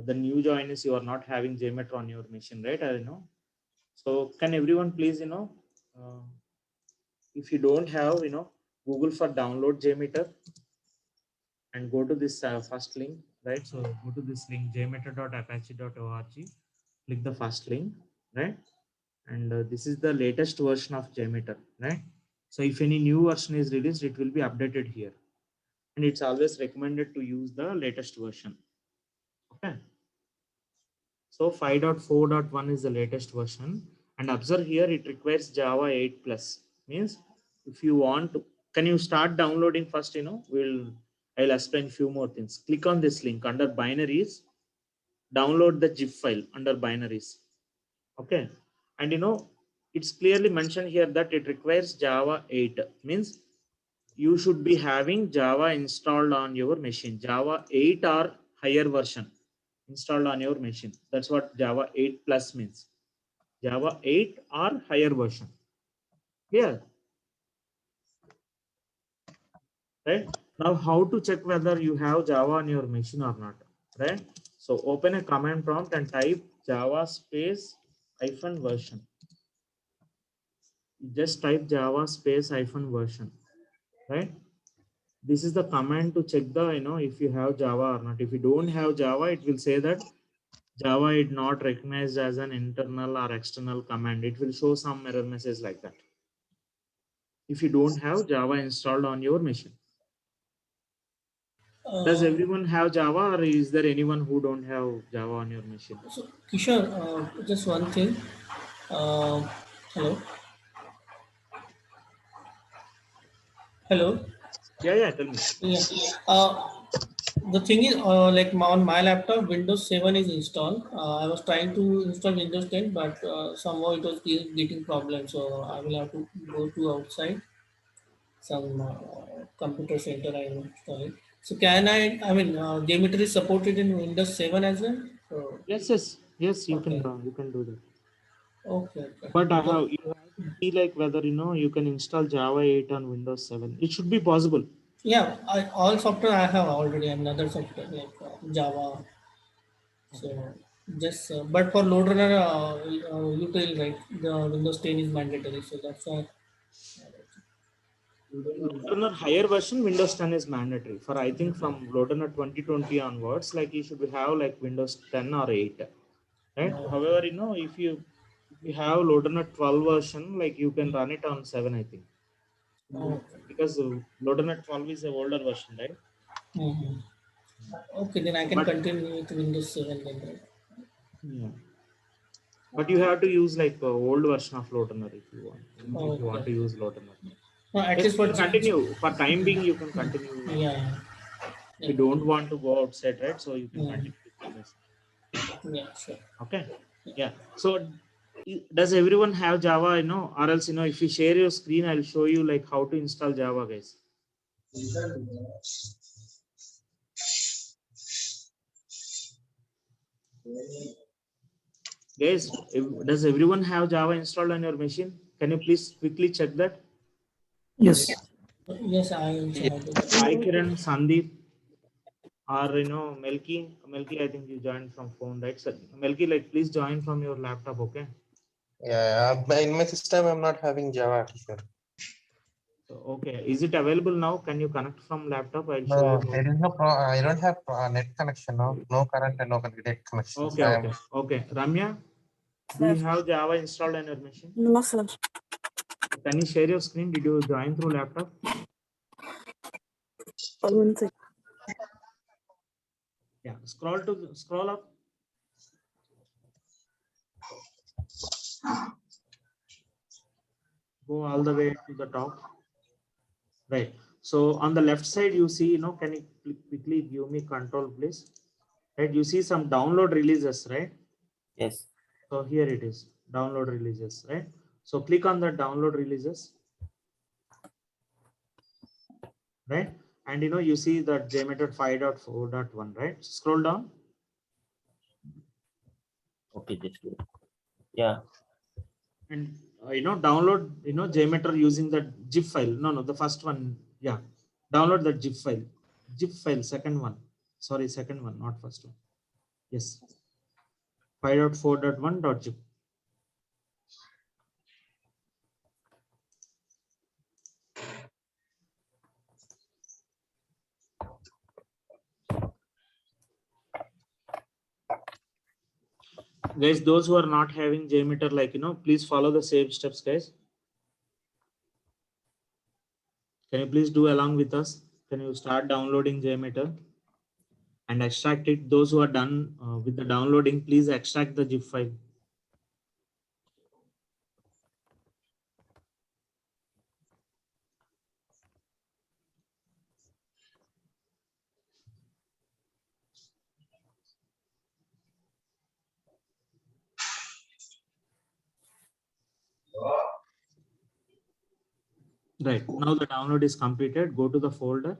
the new join is you are not having JMeter on your machine, right? So can everyone please if you don't have Google for download JMeter, and go to this first link, right? So go to this link, jmeter.apache.org, click the first link, right? And this is the latest version of JMeter, right? So if any new version is released, it will be updated here, and it's always recommended to use the latest version. Okay, so 5.4.1 is the latest version, and observe here it requires Java 8 plus. Means if you want to, can you start downloading first? I'll explain few more things. Click on this link under binaries, download the zip file under binaries. Okay, and it's clearly mentioned here that it requires Java 8. Means you should be having Java installed on your machine, Java 8 or higher version installed on your machine. That's what Java 8 plus means. Java 8 or higher version. Here, right? Now, how to check whether you have Java on your machine or not, right? So open a command prompt and type Java space -version. Just type Java space -version, right? This is the command to check the if you have Java or not. If you don't have Java, it will say that Java is not recognized as an internal or external command. It will show some error message like that if you don't have Java installed on your machine. Does everyone have Java, or is there anyone who don't have Java on your machine? So Kishore, just one thing. Hello. Hello. Yeah, tell me. Yeah. The thing is, like on my laptop, Windows 7 is installed. I was trying to install Windows 10, but somehow it was getting problems. So I will have to go to outside some computer center. I will install it. So can I mean, JMeter is supported in Windows 7 as well? So, Yes. You okay. can do that. Okay. But you have to see like whether you can install Java 8 on Windows 7. It should be possible. Yeah, all software I have already. Another software like Java. So just, but for Loadrunner, you tell right, the Windows 10 is mandatory. So that's why. Loadrunner higher version, Windows 10 is mandatory. For I think from Loadrunner 2020 onwards, like you should have like Windows 10 or 8. Right? However, if you have Loadrunner 12 version, like you can run it on 7, I think. Because Loadrunner 12 is an older version, right? Okay, then I can continue with Windows 7 then, right? Yeah. But you have to use like old version of Loadrunner if you want. If you want to use Loadrunner. No, at least for continue. For time being, you can continue. Yeah. If you don't want to go outside, right? So you can continue with this. Yeah, sure. Okay. Yeah. So does everyone have Java, or else, if you share your screen, I'll show you like how to install Java, guys. Guys, does everyone have Java installed on your machine? Can you please quickly check that? Yes. Yes, I also have it. Sai Kiran, Sandeep, or Melki. Melki, I think you joined from phone, right? So, Melki, like please join from your laptop, okay? Yeah, in my system, I'm not having Java. Sure. So, okay, is it available now? Can you connect from laptop? I'll show No, you. there is no I don't have net connection. No current and no net connection. Okay, okay, okay. Ramya, do you have Java installed on your machine? No, sir. Can you share your screen? Did you join through laptop? 1 second. Yeah, scroll up. Go all the way to the top. Right. So on the left side, you see, can you quickly give me control, please? Right. You see some download releases, right? Yes. So here it is, download releases, right? So click on the download releases. Right. And you see that JMeter 5.4.1, right? Scroll down. Okay, just do it. Yeah. And download JMeter using the zip file. No, the first one. Yeah, download the zip file. Second one, sorry, second one, not first one. Yes, 5.4.1.zip. Guys, those who are not having JMeter, like please follow the same steps, guys. Can you please do along with us? Can you start downloading JMeter and extract it? Those who are done with the downloading, please extract the zip file. Right, now the download is completed. Go to the folder.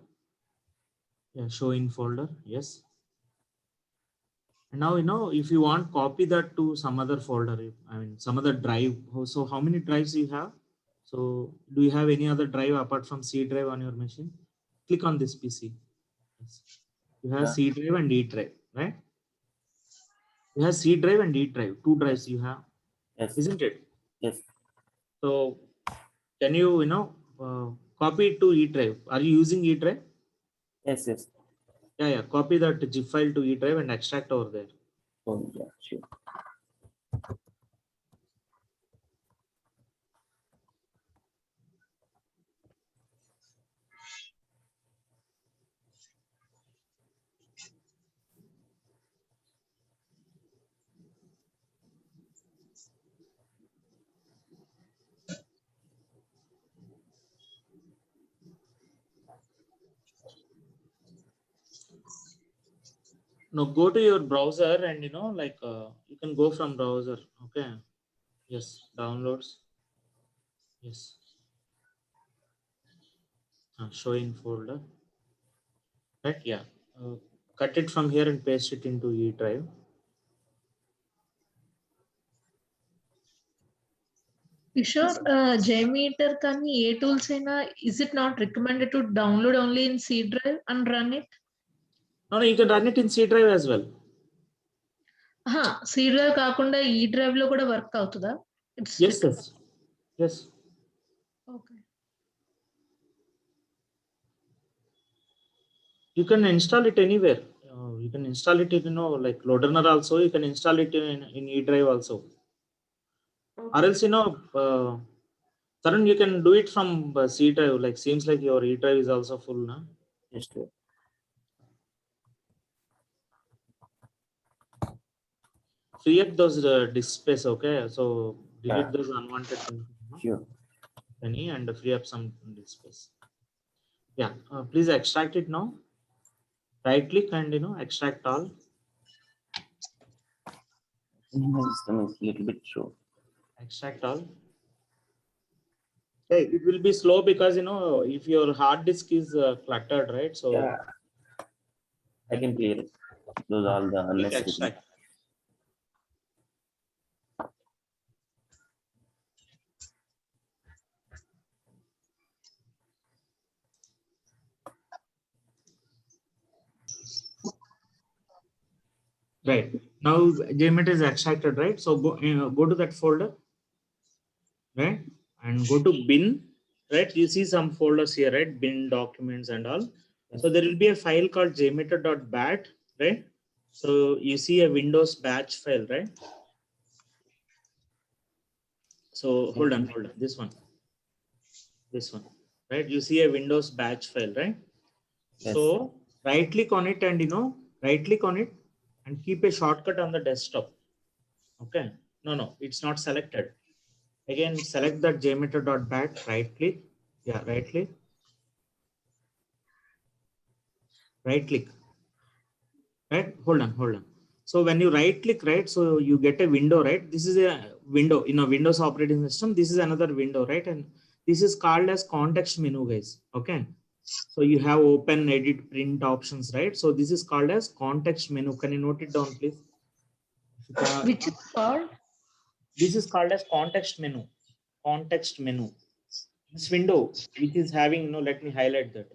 Yeah, show in folder. Yes. And now, if you want, copy that to some other folder. I mean, some other drive. So how many drives you have? So do you have any other drive apart from C drive on your machine? Click on this PC. Yes. You have C drive and E drive, right? You have C drive and E drive. 2 drives you have. Yes. Isn't it? Yes. So can you, copy it to E drive? Are you using E drive? Yes. Yes. Yeah. Copy that zip file to E drive and extract over there. Oh, yeah, sure. Now go to your browser and you can go from browser. Okay. Yes. Downloads. Yes. Show in folder. Right. Yeah. Cut it from here and paste it into E drive. Sure, JMeter kani A tools అయినా, is it not recommended to download only in C drive and run it? No, you can run it in C drive as well. C drive కాకుండా E drive లో కూడా work అవుతుందా? Yes. Yes. Okay. You can install it anywhere. You can install it in, like Loaderner also. You can install it in E drive also. Okay. Or else, Tarun, you can do it from C drive. Like seems like your E drive is also full, na? Yes, sir. Free up those disk space, okay? So delete those unwanted things. Sure. And free up some disk space. Yeah, please extract it now. Right click and extract all. My system is a little bit slow. Extract all. Hey, it will be slow because if your hard disk is cluttered, right? So yeah, I can clear it. Those all the unnecessary. extract. Right. Now JMeter is extracted, right? So go to that folder, right? And go to bin, right? You see some folders here, right? Bin, documents and all. So there will be a file called jmeter.bat, right? So you see a Windows batch file, right? So hold on, this one, right? You see a Windows batch file, right? Yes. So right click on it and right click on it and keep a shortcut on the desktop. Okay. No, it's not selected. Again, select that jmeter.bat, right click. Yeah, right click. Right click. Right? Hold on. So when you right click, right, so you get a window, right? This is a window in a Windows operating system. This is another window, right? And this is called as context menu, guys. Okay. So you have open, edit, print options, right? So this is called as context menu. Can you note it down, please? Which is called? This is called as context menu. Context menu. This window, which is having, let me highlight that.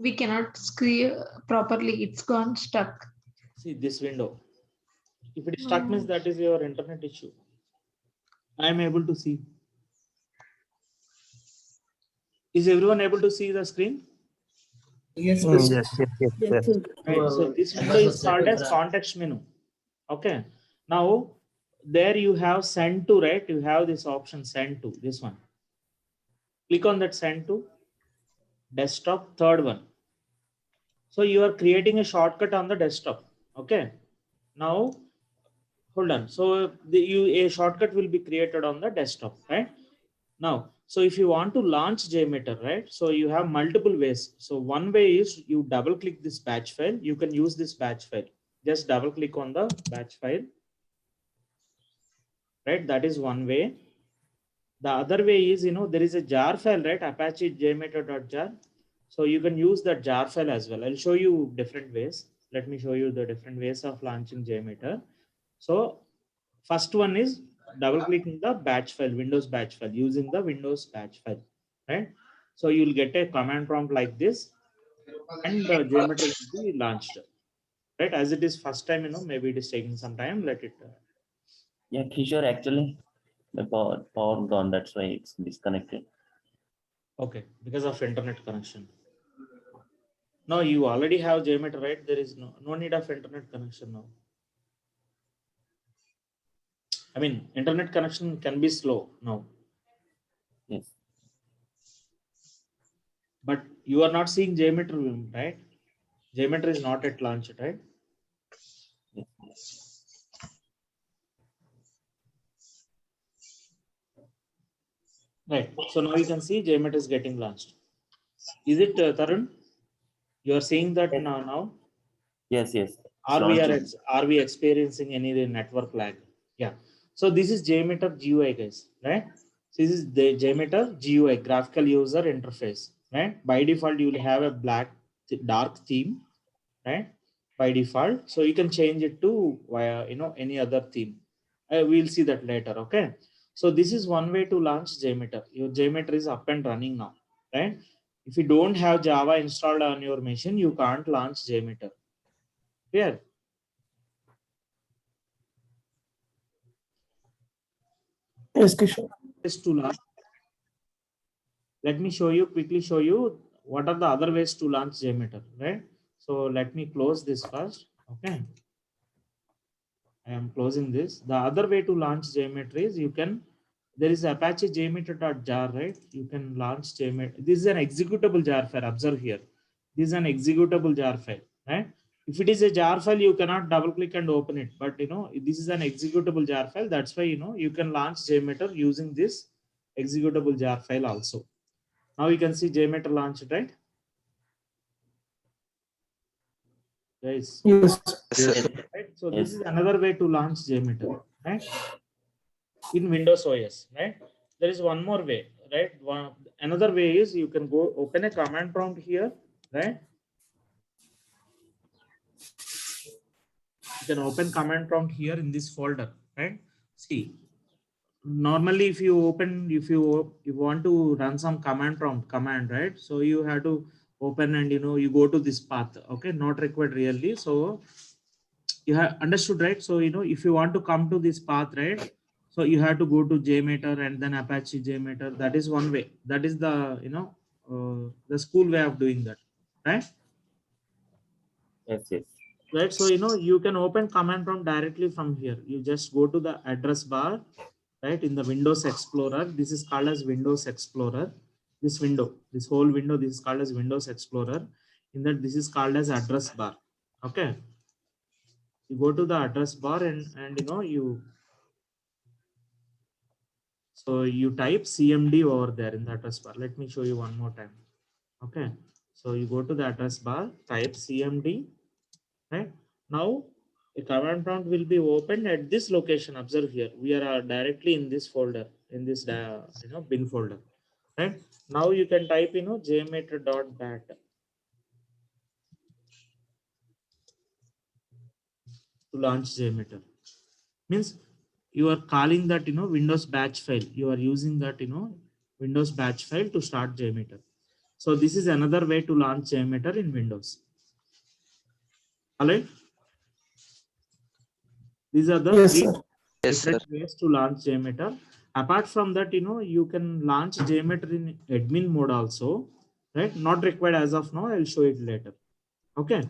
We cannot screen properly. It's gone stuck. See this window. If it is stuck, means that is your internet issue. I am able to see. Is everyone able to see the screen? Yes. Yes. Right. So this window is called as context menu. Okay. Now there you have send to, right? You have this option send to, this one. Click on that send to desktop, third one. So you are creating a shortcut on the desktop. Okay. Now hold on. So a shortcut will be created on the desktop, right? Now, so if you want to launch JMeter, right? So you have multiple ways. So one way is you double click this batch file. You can use this batch file. Just double click on the batch file, right? That is one way. The other way is, there is a jar file, right? Apache jmeter.jar. So you can use that jar file as well. I'll show you different ways. Let me show you the different ways of launching JMeter. So first one is double clicking the batch file, Windows batch file, using the Windows batch file, right? So you'll get a command prompt like this, and the JMeter will be launched, right? As it is first time, maybe it is taking some time. Let it. Yeah, Kishore, actually the power gone. That's why it's disconnected. Okay, because of internet connection. No, you already have JMeter, right? There is no need of internet connection now. I mean, internet connection can be slow now. Yes. But you are not seeing JMeter, right? JMeter is not at launch, right? Right. So now you can see JMeter is getting launched. Is it, Tarun? You are seeing that now? Yes. Are we experiencing any network lag? Yeah. So this is JMeter GUI, guys, right? So this is the JMeter GUI, graphical user interface, right? By default, you will have a dark theme, right? By default. So you can change it to via, any other theme. We'll see that later. Okay. So this is one way to launch JMeter. Your JMeter is up and running now, right? If you don't have Java installed on your machine, you can't launch JMeter. Clear? Yes, Kishore. Is to launch. Let me quickly show you what are the other ways to launch JMeter, right? So let me close this first. Okay. I am closing this. The other way to launch JMeter is there is Apache jmeter.jar, right? You can launch JMeter. This is an executable jar file. Observe here. This is an executable jar file, right? If it is a jar file, you cannot double click and open it. But this is an executable jar file. That's why you can launch JMeter using this executable jar file also. Now you can see JMeter launched, right? Guys. Yes. Right? So this is another way to launch JMeter, right? In Windows OS, right? There is one more way, right? Another way is you can go open a command prompt here, right? You can open command prompt here in this folder, right? See, normally if you want to run some command, right? So you have to open and you go to this path, okay? Not required really. So You have understood, right? So, if you want to come to this path, right? So you have to go to JMeter and then Apache JMeter. That is one way. That is the, the school way of doing that, right? Yes, yes. Right. So, you can open command prompt directly from here. You just go to the address bar, right? In the Windows Explorer. This is called as Windows Explorer. This window, this whole window, this is called as Windows Explorer. In that, this is called as address bar. Okay. You go to the address bar and so you type CMD over there in the address bar. Let me show you one more time. Okay. So you go to the address bar, type CMD, right? Now a command prompt will be opened at this location. Observe here. We are directly in this folder, in this bin folder, right? Now you can type jmeter.bat to launch JMeter. Means you are calling that Windows batch file. You are using that Windows batch file to start JMeter. So this is another way to launch JMeter in Windows. Alright. These are the Yes, three sir. different ways to launch JMeter. Apart from that, you can launch JMeter in admin mode also, right? Not required as of now. I'll show it later. Okay.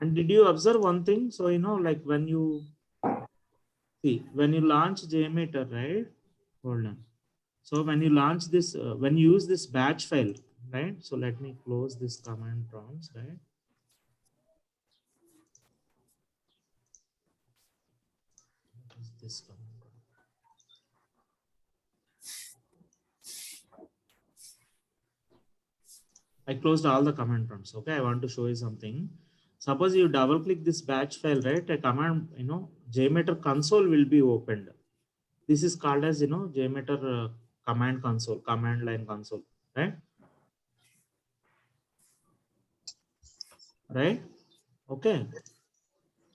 And did you observe one thing? So, like when you launch JMeter, right? Hold on. So when you launch this, when you use this batch file, right? So let me close this command prompts, right? This command prompt. I closed all the command prompts. Okay, I want to show you something. Suppose you double click this batch file, right? A command, JMeter console will be opened. This is called as, JMeter command console, command line console, right? Right? Okay.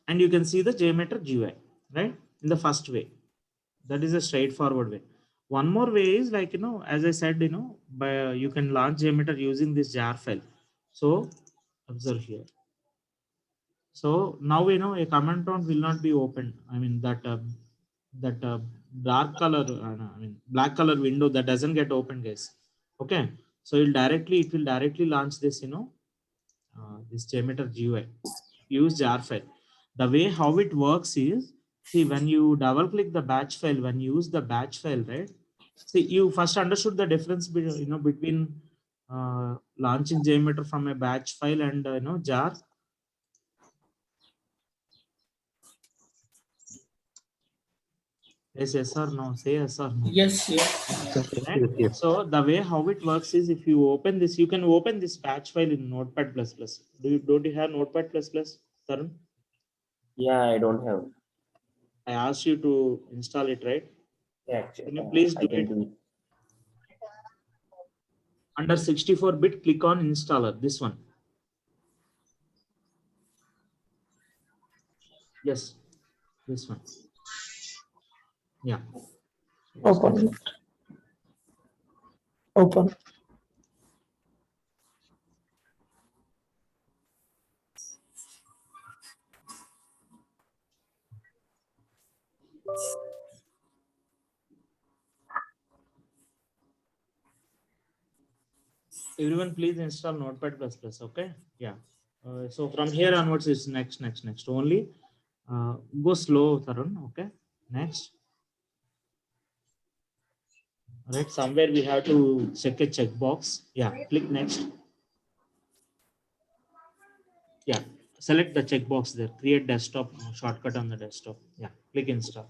And you can see the JMeter GUI, right? In the first way. That is a straightforward way. One more way is like, as I said, you can launch JMeter using this jar file. So observe here. So now, a command prompt will not be opened. I mean, that dark color, black color window that doesn't get opened, guys. Okay. So it will directly launch this, this JMeter GUI. Use jar file. The way how it works is, see, when you double click the batch file, when you use the batch file, right? See, you first understood the difference between launching JMeter from a batch file and jar. Yes or no? Say yes or no. Yes, yes. Right? So the way how it works is, if you open this, you can open this batch file in Notepad++. Don't you have Notepad++, Tarun? Yeah, I don't have. I asked you to install it, right? Yeah, actually, Can you please I do can it? do it. Under 64-bit, click on installer. This one. Yes, this one. Yeah. Open. Open. Everyone, please install Notepad++. Okay. Yeah. So from here onwards, it's next. Only go slow, Tarun. Okay. Next. All right. Somewhere we have to check a checkbox. Yeah. Click next. Yeah. Select the checkbox there. Create desktop shortcut on the desktop. Yeah. Click install.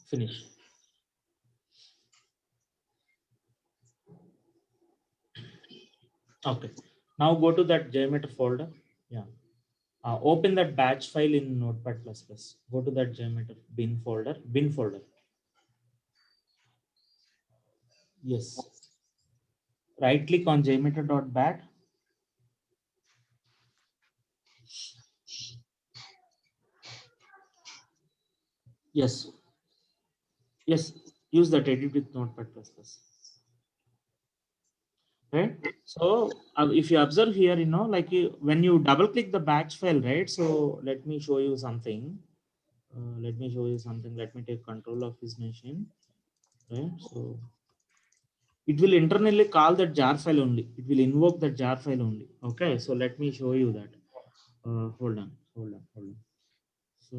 Finish. Okay. Now go to that JMeter folder. Yeah. Open that batch file in Notepad++. Go to that JMeter bin folder. Yes. Right click on jmeter.bat. Yes. Yes. Use that edit with Notepad++. Right. So if you observe here, like when you double click the batch file, right? So let me show you something. Let me show you something. Let me take control of this machine. Right. So it will internally call that jar file only. It will invoke that jar file only. Okay. So let me show you that. Hold on. So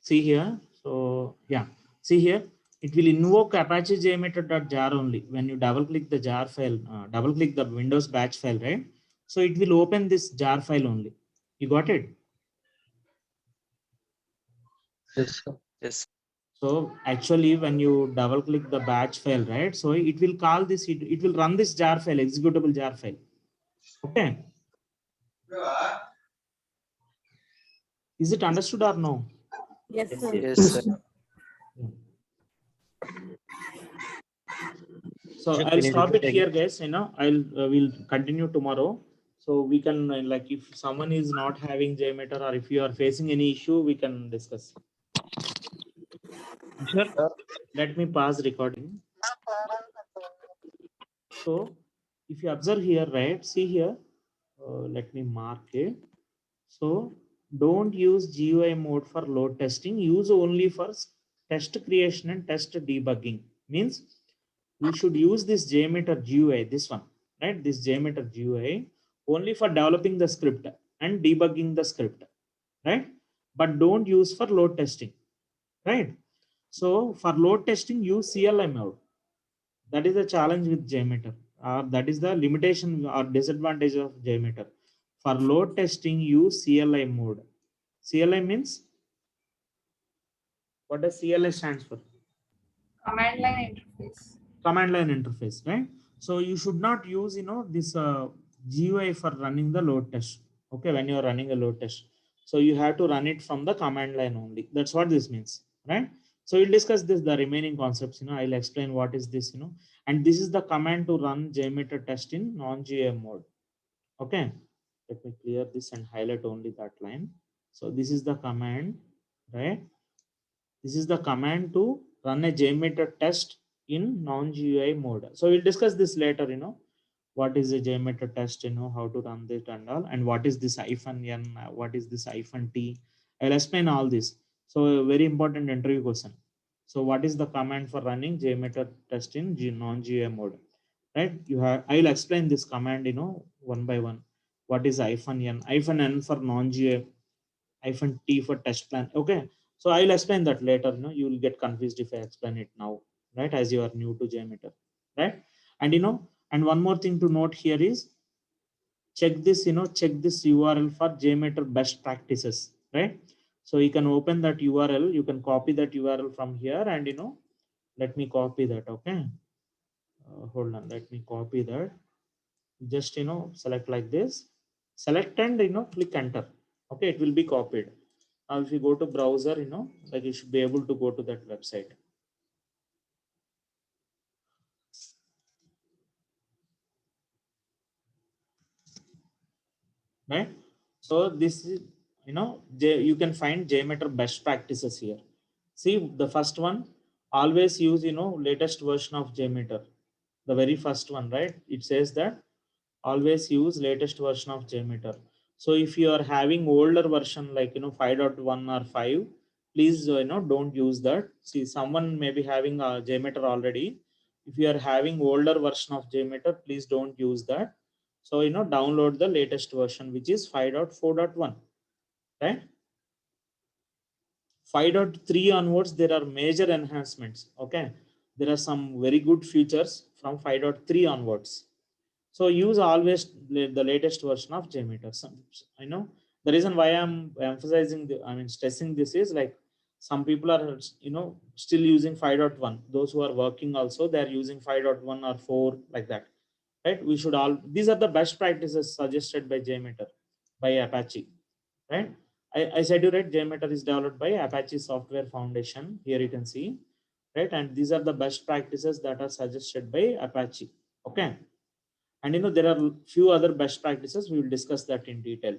see here. So yeah, see here. It will invoke Apache JMeter.jar only when you double click the jar file, double click the Windows batch file, right? So it will open this jar file only. You got it? Yes, sir. Yes. So actually, when you double click the batch file, right? So it will call this, it will run this jar file, executable jar file. Okay. Is it understood or no? Yes, Yes, sir. yes. Yes, sir. So I'll stop it here, guys. We'll continue tomorrow. So we can like if someone is not having JMeter or if you are facing any issue, we can discuss. Sure. Let me pause recording. So if you observe here, right? See here. Let me mark it. So don't use GUI mode for load testing. Use only for test creation and test debugging. Means we should use this JMeter GUI, this one, right? This JMeter GUI only for developing the script and debugging the script, right? But don't use for load testing, right? So for load testing, use CLI mode. That is the challenge with JMeter. That is the limitation or disadvantage of JMeter. For load testing, use CLI mode. CLI means, what does CLI stands for? Command line interface. Command line interface, right? So you should not use this GUI for running the load test. Okay, when you are running a load test, so you have to run it from the command line only. That's what this means, right? So we'll discuss this, the remaining concepts. I'll explain what is this. And this is the command to run JMeter test in non-GUI mode. Okay, let me clear this and highlight only that line. So this is the command, right? This is the command to run a JMeter test in non-GUI mode. So we'll discuss this later, what is a JMeter test, how to run it and all, and what is this -n, what is this -t. I'll explain all this. So a very important interview question. So what is the command for running JMeter test in non-GUI mode, right? I'll explain this command, one by one. What is -n? -n for non-GUI, -t for test plan. Okay. So I'll explain that later. You will get confused if I explain it now, right? As you are new to JMeter, right? And and one more thing to note here is check this, check this URL for JMeter best practices, right? So you can open that URL, you can copy that URL from here and let me copy that. Okay. Hold on, let me copy that. Just select like this, select and click enter. Okay, it will be copied. Now if you go to browser, like you should be able to go to that website. Right. So this is, you can find JMeter best practices here. See the first one, always use, latest version of JMeter. The very first one, right? It says that always use latest version of JMeter. So if you are having older version like 5.1 or 5, please don't use that. See, someone may be having a JMeter already. If you are having older version of JMeter, please don't use that. So download the latest version, which is 5.4.1, right? 5.3 onwards, there are major enhancements. Okay, there are some very good features from 5.3 onwards. So use always the latest version of JMeter. I know the reason why I'm emphasizing stressing this is like some people are still using 5.1. Those who are working also, they are using 5.1 or 4 like that. right? We should all, these are the best practices suggested by JMeter, by Apache, right? I said you right, JMeter is developed by Apache Software Foundation. Here you can see, right? And these are the best practices that are suggested by Apache. Okay. And there are few other best practices. We will discuss that in detail.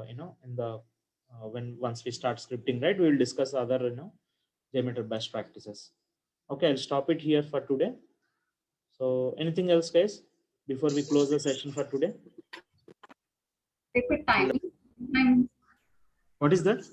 In the once we start scripting, right? We will discuss other JMeter best practices. Okay, I'll stop it here for today. So anything else, guys, before we close the session for today? Repeat timing. What is that?